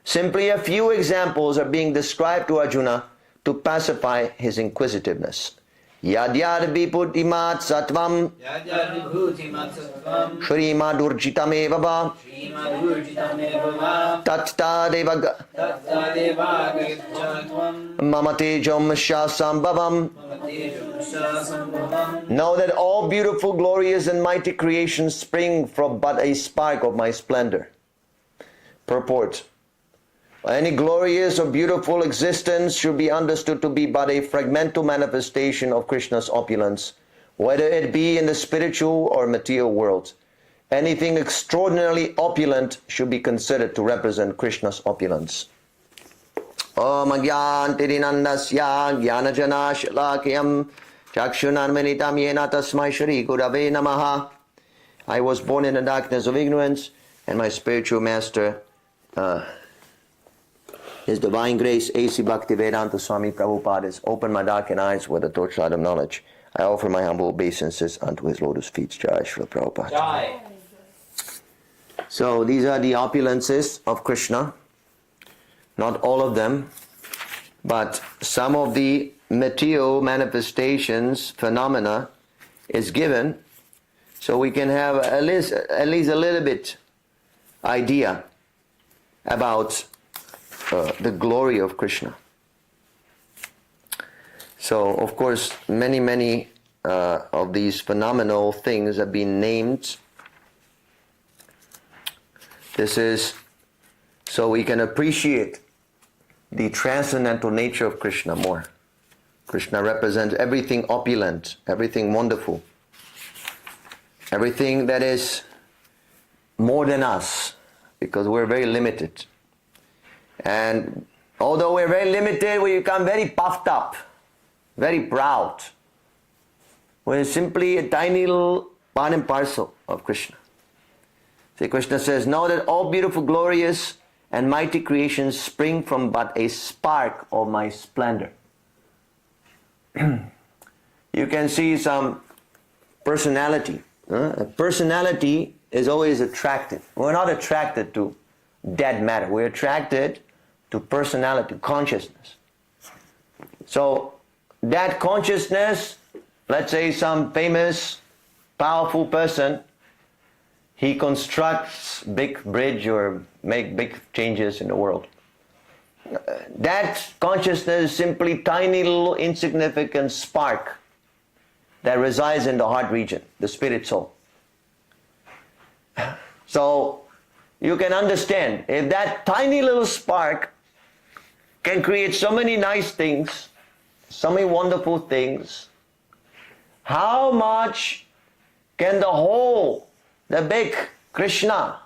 Simply a few examples are being described to Arjuna to pacify his inquisitiveness. Yadyad viputimat satvam Yadyad Vibhutimat Sattvam Shrimadurjitameva va Srimadurjitameva Tattadeva Tattadeva Gayatvatvam Mama tejam sambhavam. Mama tejamsha sambhavam. Know that all beautiful, glorious and mighty creations spring from but a spark of my splendor. Purport. Any glorious or beautiful existence should be understood to be but a fragmental manifestation of Krishna's opulence, whether it be in the spiritual or material world. Anything extraordinarily opulent should be considered to represent Krishna's opulence. Om Agyantirinandasya Gyanajana Shalakiyam Chakshunarmanitam Yena Tasmai Shri Gurave Namaha. I was born in the darkness of ignorance, and my spiritual master, His Divine Grace, A.C. Bhaktivedanta Swami Prabhupada, has opened my darkened eyes with the torchlight of knowledge. I offer my humble obeisances unto His lotus feet. Jai Srila Prabhupada. Jai. So these are the opulences of Krishna. Not all of them, but some of the material manifestations, phenomena, is given, so we can have at least a little bit idea about the glory of Krishna. So, of course, many of these phenomenal things have been named. This is so we can appreciate the transcendental nature of Krishna more. Krishna represents everything opulent, everything wonderful, everything that is more than us, because we're very limited. And although we're very limited, we become very puffed up, very proud. We're simply a tiny little part and parcel of Krishna. See, Krishna says, know that all beautiful, glorious, and mighty creations spring from but a spark of my splendor. You can see some personality. Personality is always attractive. We're not attracted to dead matter. We're attracted to personality, consciousness. So that consciousness, let's say some famous, powerful person, he constructs big bridge or make big changes in the world. That consciousness is simply tiny little insignificant spark that resides in the heart region, the spirit soul. So you can understand, if that tiny little spark can create so many nice things, so many wonderful things, how much can the whole, the big Krishna,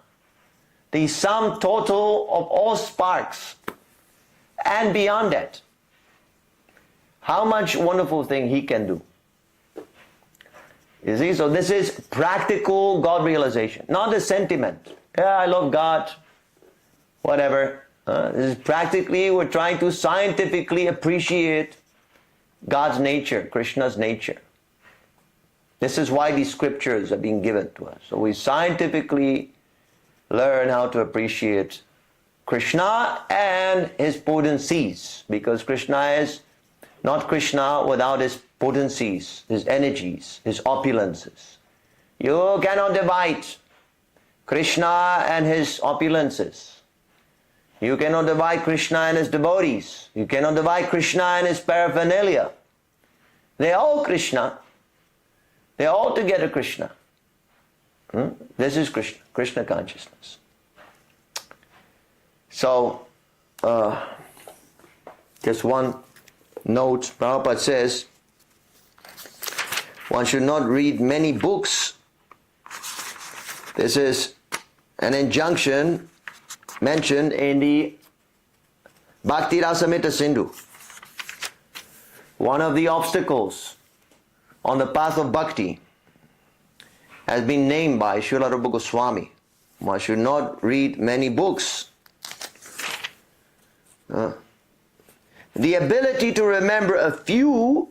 the sum total of all sparks, and beyond that, how much wonderful thing he can do. You see, so this is practical God realization, not a sentiment. Yeah, I love God, whatever. This is practically, we're trying to scientifically appreciate God's nature, Krishna's nature. This is why these scriptures are being given to us. So we scientifically learn how to appreciate Krishna and his potencies, because Krishna is not Krishna without his potencies, his energies, his opulences. You cannot divide Krishna and his opulences. You cannot divide Krishna and his devotees. You cannot divide Krishna and his paraphernalia. They are all Krishna. They are all together Krishna. This is Krishna, Krishna consciousness. So, just one note, Prabhupada says, one should not read many books. This is an injunction mentioned in the Bhakti Rasamrita Sindhu. One of the obstacles on the path of bhakti has been named by Srila Rupa Goswami. One should not read many books. The ability to remember a few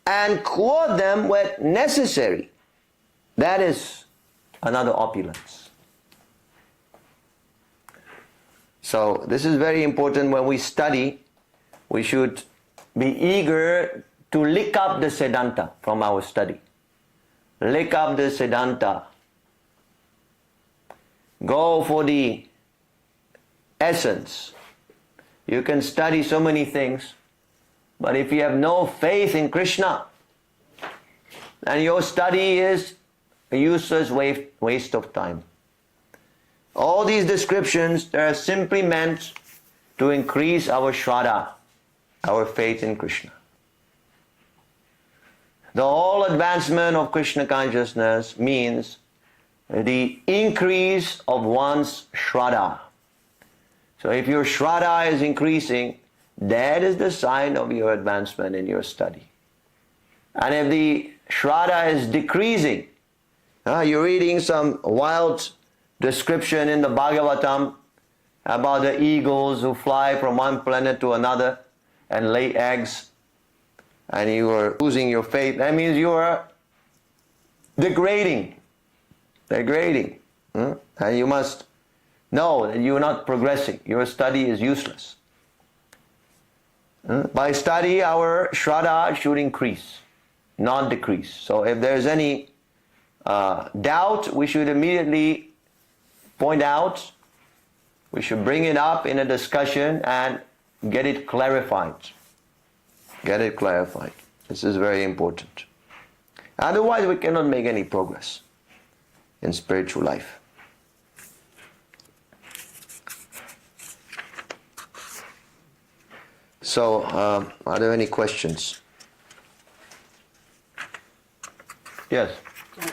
and quote them when necessary, that is another opulence. So this is very important. When we study, we should be eager to lick up the Siddhanta from our study. Lick up the Siddhanta. Go for the essence. You can study so many things, But if you have no faith in Krishna, then your study is a useless waste of time. All these descriptions, they are simply meant to increase our shraddha, our faith in Krishna. The whole advancement of Krishna consciousness means the increase of one's shraddha. So if your shraddha is increasing, that is the sign of your advancement in your study. And if the shraddha is decreasing, you're reading some wild description in the Bhagavatam about the eagles who fly from one planet to another and lay eggs, and you are losing your faith. That means you are degrading. And you must know that you are not progressing. Your study is useless. By study, our shraddha should increase, not decrease. So if there is any doubt, we should immediately point out, we should bring it up in a discussion and get it clarified. This is very important. Otherwise, we cannot make any progress in spiritual life. So, are there any questions? Yes.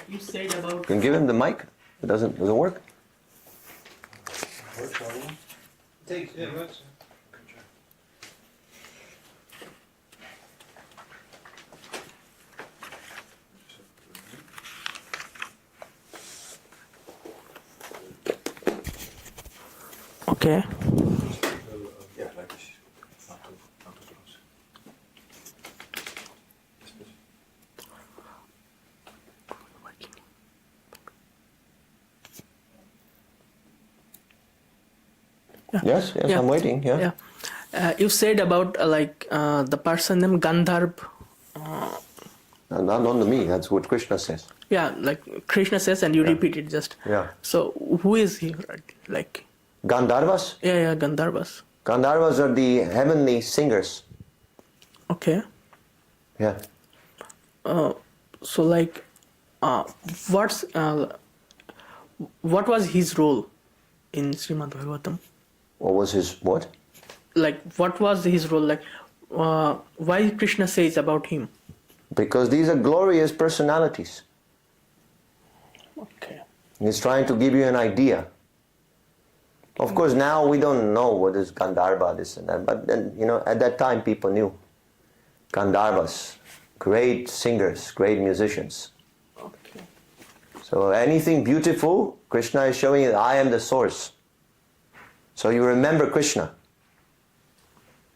You said about. You can give him the mic. It doesn't work. Okay. Yes, Yeah. I'm waiting. Yeah. You said about the person named Gandharv. Not on me. That's what Krishna says. Yeah, like Krishna says, and you repeat it just. Yeah. So who is he? Like. Gandharvas? Yeah, Gandharvas. Gandharvas are the heavenly singers. Okay. Yeah. So like, what was his role in Srimad Bhagavatam? What was his what? Like, what was his role? Like, why Krishna says about him? Because these are glorious personalities. Okay. He's trying to give you an idea. Of course, now we don't know what is Gandharva, this and that, but then, at that time people knew. Gandharvas, great singers, great musicians. Okay. So anything beautiful, Krishna is showing you that I am the source. So you remember Krishna.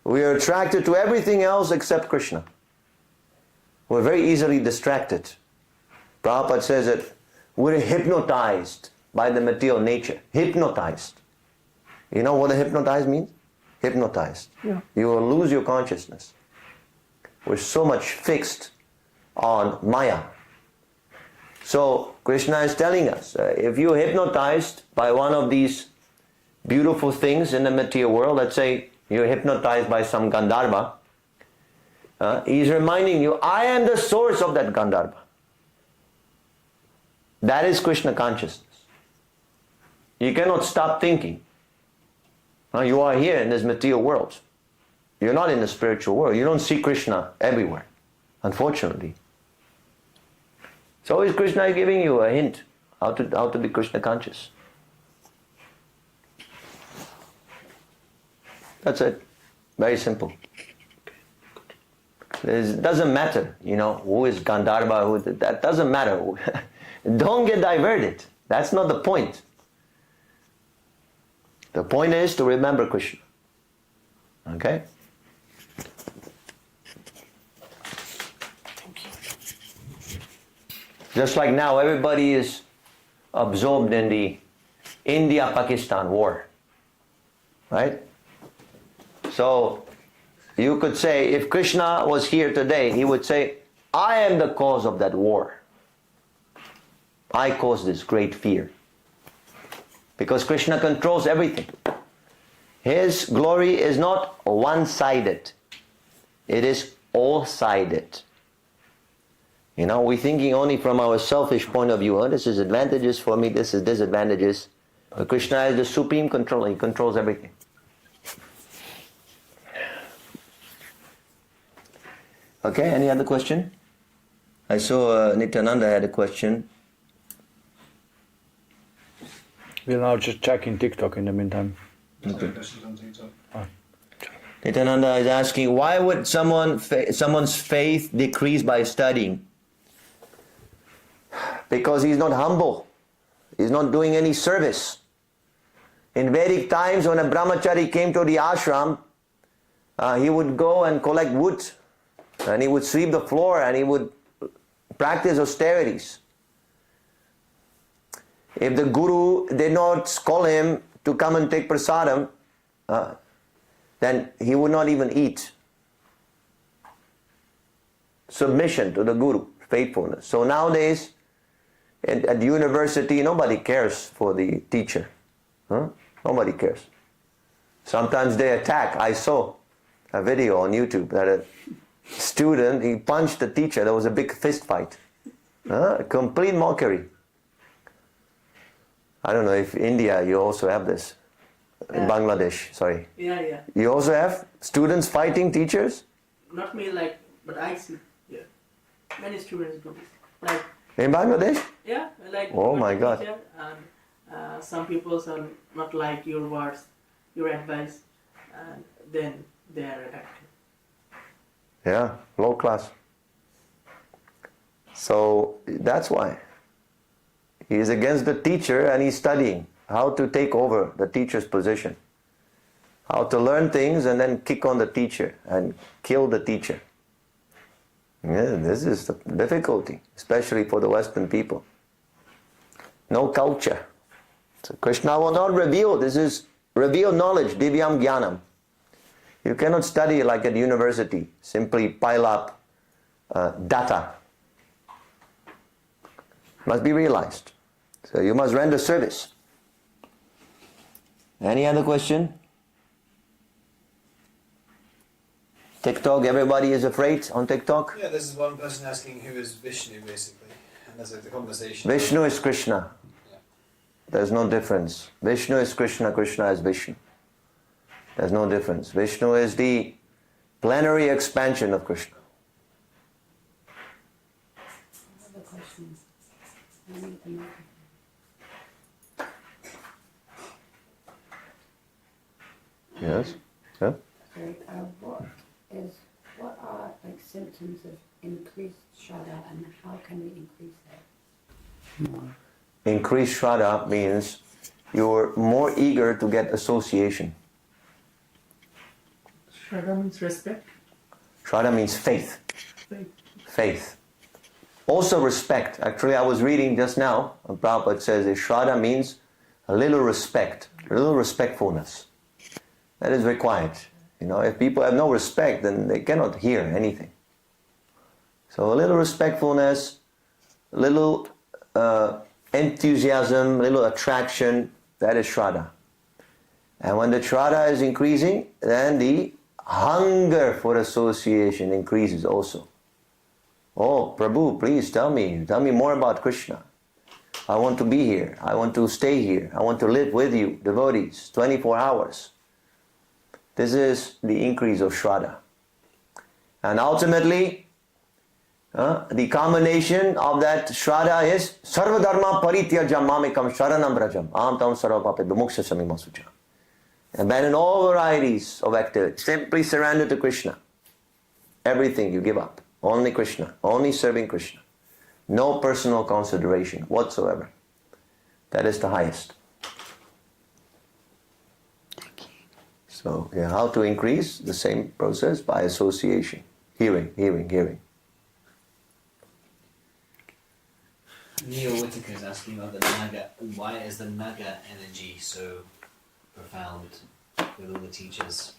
We are attracted to everything else except Krishna. We're very easily distracted. Prabhupada says that we're hypnotized by the material nature. Hypnotized. You know what the hypnotized means? Hypnotized. Yeah. You will lose your consciousness. We're so much fixed on Maya. So Krishna is telling us, if you're hypnotized by one of these beautiful things in the material world, let's say you're hypnotized by some Gandharva, he's reminding you, I am the source of that Gandharva. That is Krishna consciousness. You cannot stop thinking. You are here in this material world. You're not in the spiritual world. You don't see Krishna everywhere, unfortunately. So is Krishna giving you a hint how to be Krishna conscious. That's it. Very simple. It doesn't matter, who is Gandharva, that doesn't matter. Don't get diverted. That's not the point. The point is to remember Krishna. Okay? Just like now, everybody is absorbed in the India-Pakistan war. Right? So, you could say, if Krishna was here today, he would say, I am the cause of that war. I caused this great fear. Because Krishna controls everything. His glory is not one-sided. It is all-sided. You know, we're thinking only from our selfish point of view. Oh, this is advantages for me, this is disadvantages. But Krishna is the supreme controller. He controls everything. Okay, any other question? I saw Nityananda had a question. We're now just checking TikTok in the meantime. Okay. Nityananda is asking, why would someone's faith decrease by studying? Because he's not humble. He's not doing any service. In Vedic times, when a brahmachari came to the ashram, he would go and collect wood, and he would sweep the floor, and he would practice austerities. If the guru did not call him to come and take prasadam, then he would not even eat. Submission to the guru, faithfulness. So nowadays, at university, nobody cares for the teacher. Nobody cares. Sometimes they attack. I saw a video on YouTube that a student, he punched the teacher. There was a big fist fight. Complete mockery. I don't know if India, you also have this. In Bangladesh, sorry. Yeah. You also have students fighting teachers? Not me, like, but I see. Yeah. Many students do this. Like, In Bangladesh? yeah, like. Oh my God. Teacher, and some people are not like your words, your advice, and then they are attacked. Yeah, low class. So that's why. He is against the teacher and he's studying how to take over the teacher's position. How to learn things and then kick on the teacher and kill the teacher. Yeah, this is the difficulty, especially for the Western people. No culture. So Krishna will not reveal. This is revealed knowledge, divyam jnanam. You cannot study like at university, simply pile up data. Must be realized. So you must render service. Any other question? TikTok, everybody is afraid on TikTok? Yeah, this is one person asking who is Vishnu, basically. And there's like the conversation. Vishnu is Krishna. Yeah. There's no difference. Vishnu is Krishna, Krishna is Vishnu. There's no difference. Vishnu is the plenary expansion of Krishna. Other questions? I need the microphone. Yes? Yeah? Sorry, what are like symptoms of increased Shraddha and how can we increase it more? Increased Shraddha means you're more eager to get association. Shraddha means respect. Shraddha means faith. Faith. Faith. Also respect. Actually, I was reading just now, Prabhupada says that Shraddha means a little respect, a little respectfulness. That is required. You know, if people have no respect, then they cannot hear anything. So a little respectfulness, a little enthusiasm, a little attraction, that is Shraddha. And when the Shraddha is increasing, then the hunger for association increases also. Oh, Prabhu, please tell me more about Krishna. I want to be here. I want to stay here. I want to live with you, devotees, 24 hours. This is the increase of Shraddha. And ultimately, the combination of that Shraddha is Sarva Dharma Parityajam Mamekam Sharanam Brajam Aham Tam Sarva Pape Vimuksha Samima Sucha. Abandon all varieties of activity. Simply surrender to Krishna. Everything you give up. Only Krishna. Only serving Krishna. No personal consideration whatsoever. That is the highest. So, yeah, how to increase? The same process by association. Hearing. Neil Whitaker is asking about the Naga. Why is the Naga energy so profound with all the teachers?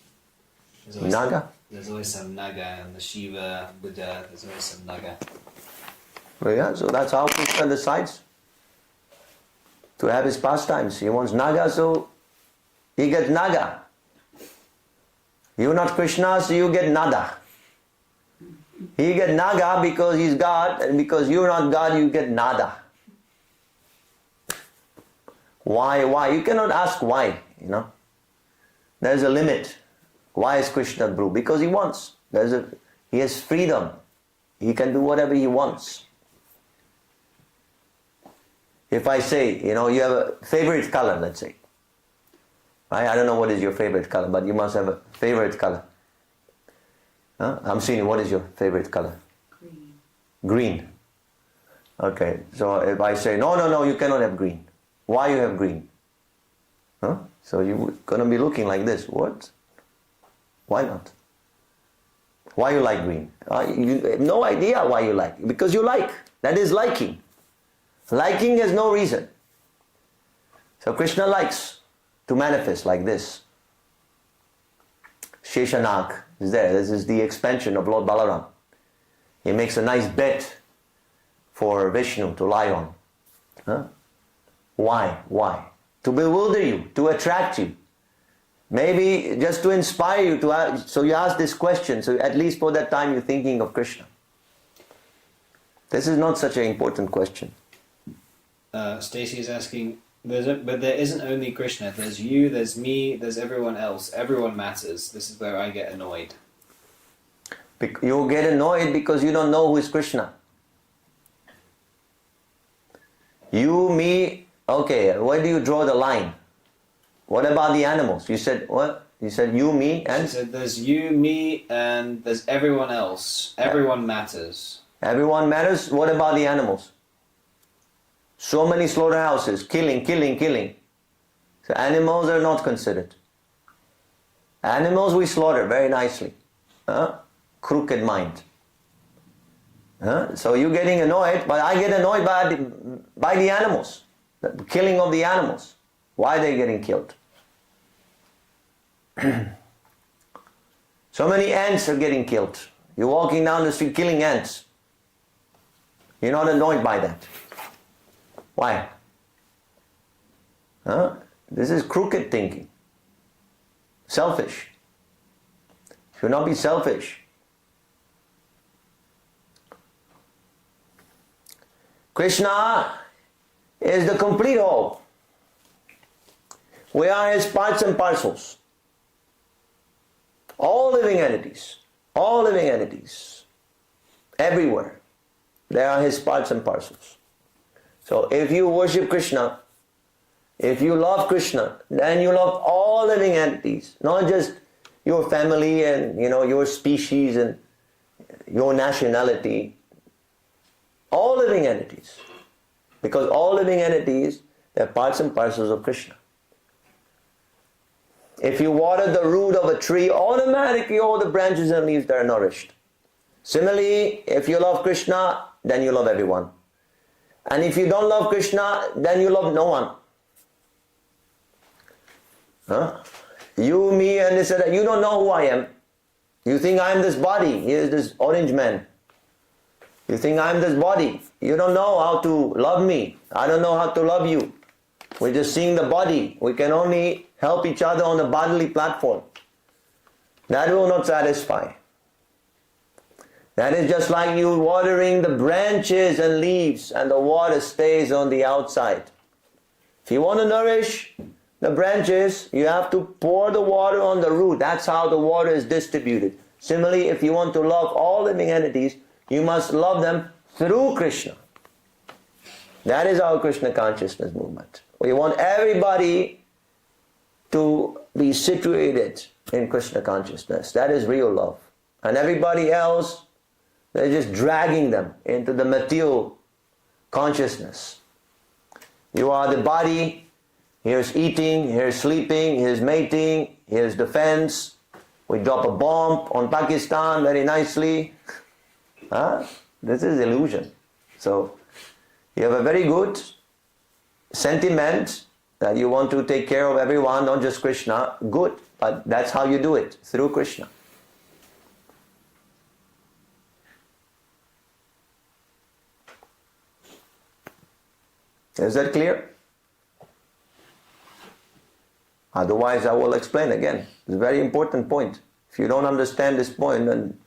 Naga? There's always some Naga, and the Shiva, Buddha, there's always some Naga. Well, yeah, so that's how Krishna decides to have his pastimes. He wants Naga, so he gets Naga. You're not Krishna, so you get Nada. He get naga because he's God, and because you're not God, you get nada. Why? You cannot ask why, There's a limit. Why is Krishna blue? Because he wants. He has freedom. He can do whatever he wants. If I say, you have a favorite color, let's say. Right? I don't know what is your favorite color, but you must have a favorite color. I'm seeing, what is your favorite color? Green. Green. Okay, so if I say, no, you cannot have green. Why you have green? So you're going to be looking like this. What? Why not? Why you like green? You have no idea why you like. Because you like. That is liking. Liking has no reason. So Krishna likes to manifest like this. Sheshanak is there. This is the expansion of Lord Balaram. He makes a nice bed for Vishnu to lie on. Why? To bewilder you, to attract you. Maybe just to inspire you so you ask this question, so at least for that time you're thinking of Krishna. This is not such an important question. Stacy is asking, but there isn't only Krishna. There's you, there's me, there's everyone else. Everyone matters. This is where I get annoyed. You get annoyed because you don't know who is Krishna. You, me, okay, where do you draw the line? What about the animals? You said what? You said you, me, and? She said there's you, me, and there's everyone else. Everyone matters. Everyone matters. What about the animals? So many slaughterhouses, killing. So animals are not considered. Animals we slaughter very nicely. Crooked mind. So you're getting annoyed, but I get annoyed by the animals. The killing of the animals. Why are they getting killed? So many ants are getting killed. You're walking down the street killing ants. You're not annoyed by that. Why? This is crooked thinking. Selfish. Should not be selfish. Krishna is the complete whole. We are his parts and parcels. All living entities, everywhere, they are his parts and parcels. So if you worship Krishna, if you love Krishna, then you love all living entities, not just your family and your species and your nationality. All living entities. Because all living entities, they're parts and parcels of Krishna. If you water the root of a tree, automatically all the branches and leaves are nourished. Similarly, if you love Krishna, then you love everyone. And if you don't love Krishna, then you love no one. You, me, and this, you don't know who I am. You think I am this body. Here is this orange man. You think I am this body. You don't know how to love me. I don't know how to love you. We're just seeing the body. We can only help each other on the bodily platform. That will not satisfy. That is just like you watering the branches and leaves and the water stays on the outside. If you want to nourish the branches, you have to pour the water on the root. That's how the water is distributed. Similarly, if you want to love all living entities, you must love them through Krishna. That is our Krishna consciousness movement. We want everybody to be situated in Krishna consciousness. That is real love. And everybody else, they're just dragging them into the material consciousness. You are the body, here's eating, here's sleeping, here's mating, here's defense. We drop a bomb on Pakistan very nicely. This is illusion. So you have a very good sentiment that you want to take care of everyone, not just Krishna. Good, but that's how you do it, through Krishna. Is that clear? Otherwise, I will explain again. It's a very important point. If you don't understand this point, then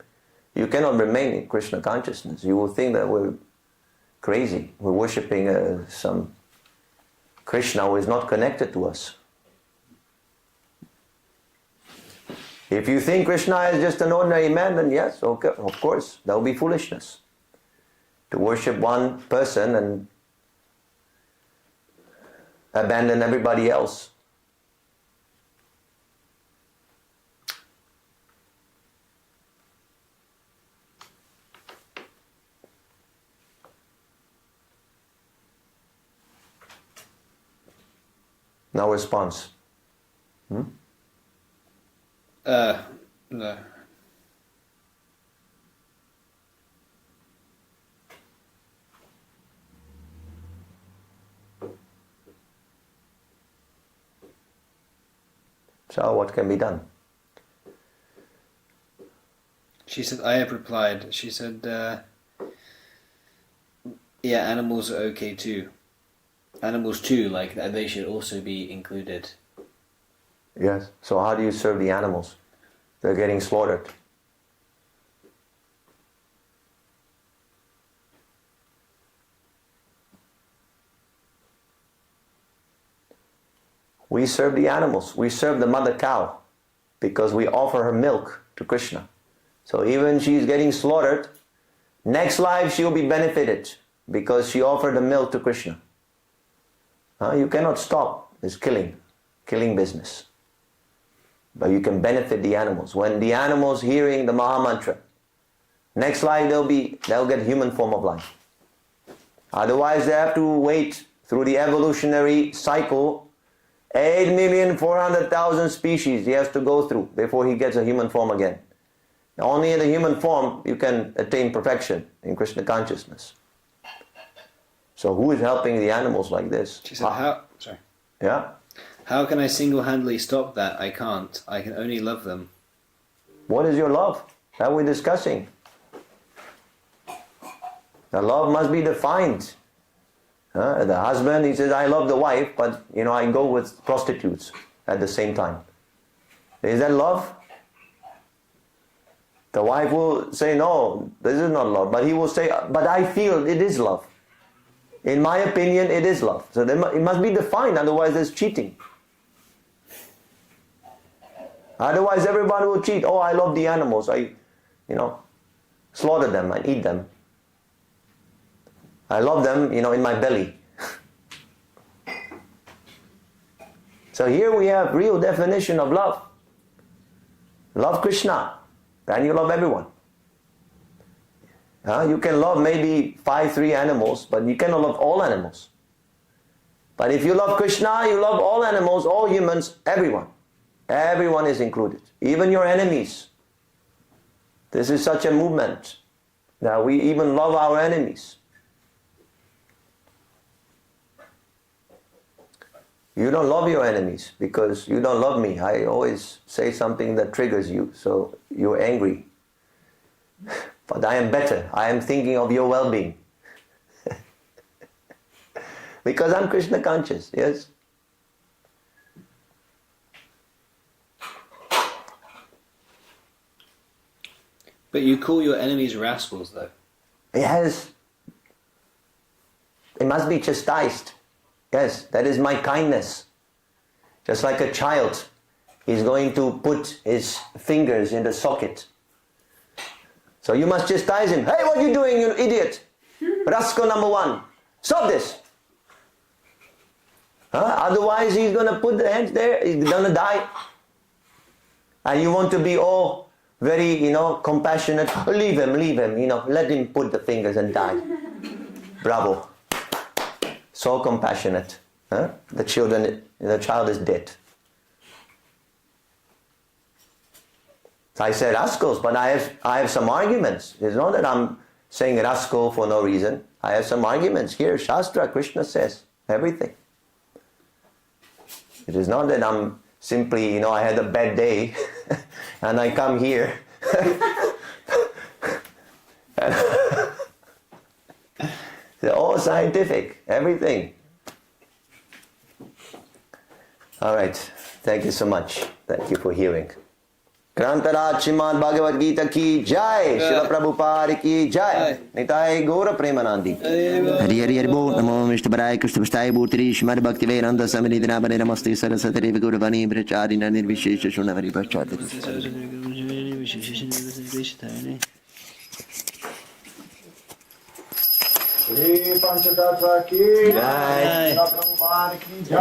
You cannot remain in Krishna consciousness. You will think that we're crazy. We're worshipping some Krishna who is not connected to us. If you think Krishna is just an ordinary man, then yes, okay, of course, that will be foolishness. To worship one person and abandon everybody else. No response. No. So what can be done? She said, I have replied. She said, yeah, animals are okay too. Animals too, like they should also be included. Yes. So how do you serve the animals? They're getting slaughtered. We serve the animals. We serve the mother cow because we offer her milk to Krishna. So even she's getting slaughtered, next life she'll be benefited because she offered the milk to Krishna. You cannot stop this killing business. But you can benefit the animals. When the animals hearing the Maha Mantra, next life they'll get human form of life. Otherwise they have to wait through the evolutionary cycle, 8,400,000 species he has to go through before he gets a human form again. Only in the human form you can attain perfection in Krishna consciousness. So who is helping the animals like this? She said, how? Sorry. Yeah? How can I single-handedly stop that? I can't. I can only love them. What is your love? That we're discussing. The love must be defined. The husband, he says, I love the wife, but I go with prostitutes at the same time. Is that love? The wife will say, no, this is not love. But he will say, but I feel it is love. In my opinion, it is love. So it must be defined, otherwise there's cheating. Otherwise everybody will cheat. Oh, I love the animals. I slaughter them and eat them. I love them, in my belly. So here we have real definition of love. Love Krishna, and you love everyone. You can love maybe 3 animals, but you cannot love all animals. But if you love Krishna, you love all animals, all humans, everyone. Everyone is included, even your enemies. This is such a movement that we even love our enemies. You don't love your enemies because you don't love me. I always say something that triggers you, so you're angry. But I am better. I am thinking of your well-being. Because I'm Krishna conscious, yes? But you call your enemies rascals, though. Yes. They must be chastised. Yes, that is my kindness. Just like a child is going to put his fingers in the socket. So you must chastise him. Hey, what are you doing, you idiot? Rascal number 1. Stop this. Otherwise he's going to put the hands there. He's going to die. And you want to be all very, compassionate. Leave him. Let him put the fingers and die. Bravo. So compassionate. The child is dead. So I said rascals, but I have some arguments. It's not that I'm saying rascal for no reason. I have some arguments. Here, Shastra, Krishna says everything. It is not that I'm simply, I had a bad day and I come here. They're all scientific, everything. All right, thank you so much. Thank you for hearing. Grantaraj Srimad Bhagavad Gita ki jai. Srila Prabhupada ki jai. Nitai Gaura Premanandi. Hari Hari Hari Bol. Namo Mr. Barai Krishna Vastai Bhutri Srimad Bhakti Vedanta Samanidina Bane Namaste Saraswati Devi Gauravani Brachari Nanir Vishesha Shunavari Brachari. Panchatattva ki Jai. Prabhupada ki jai.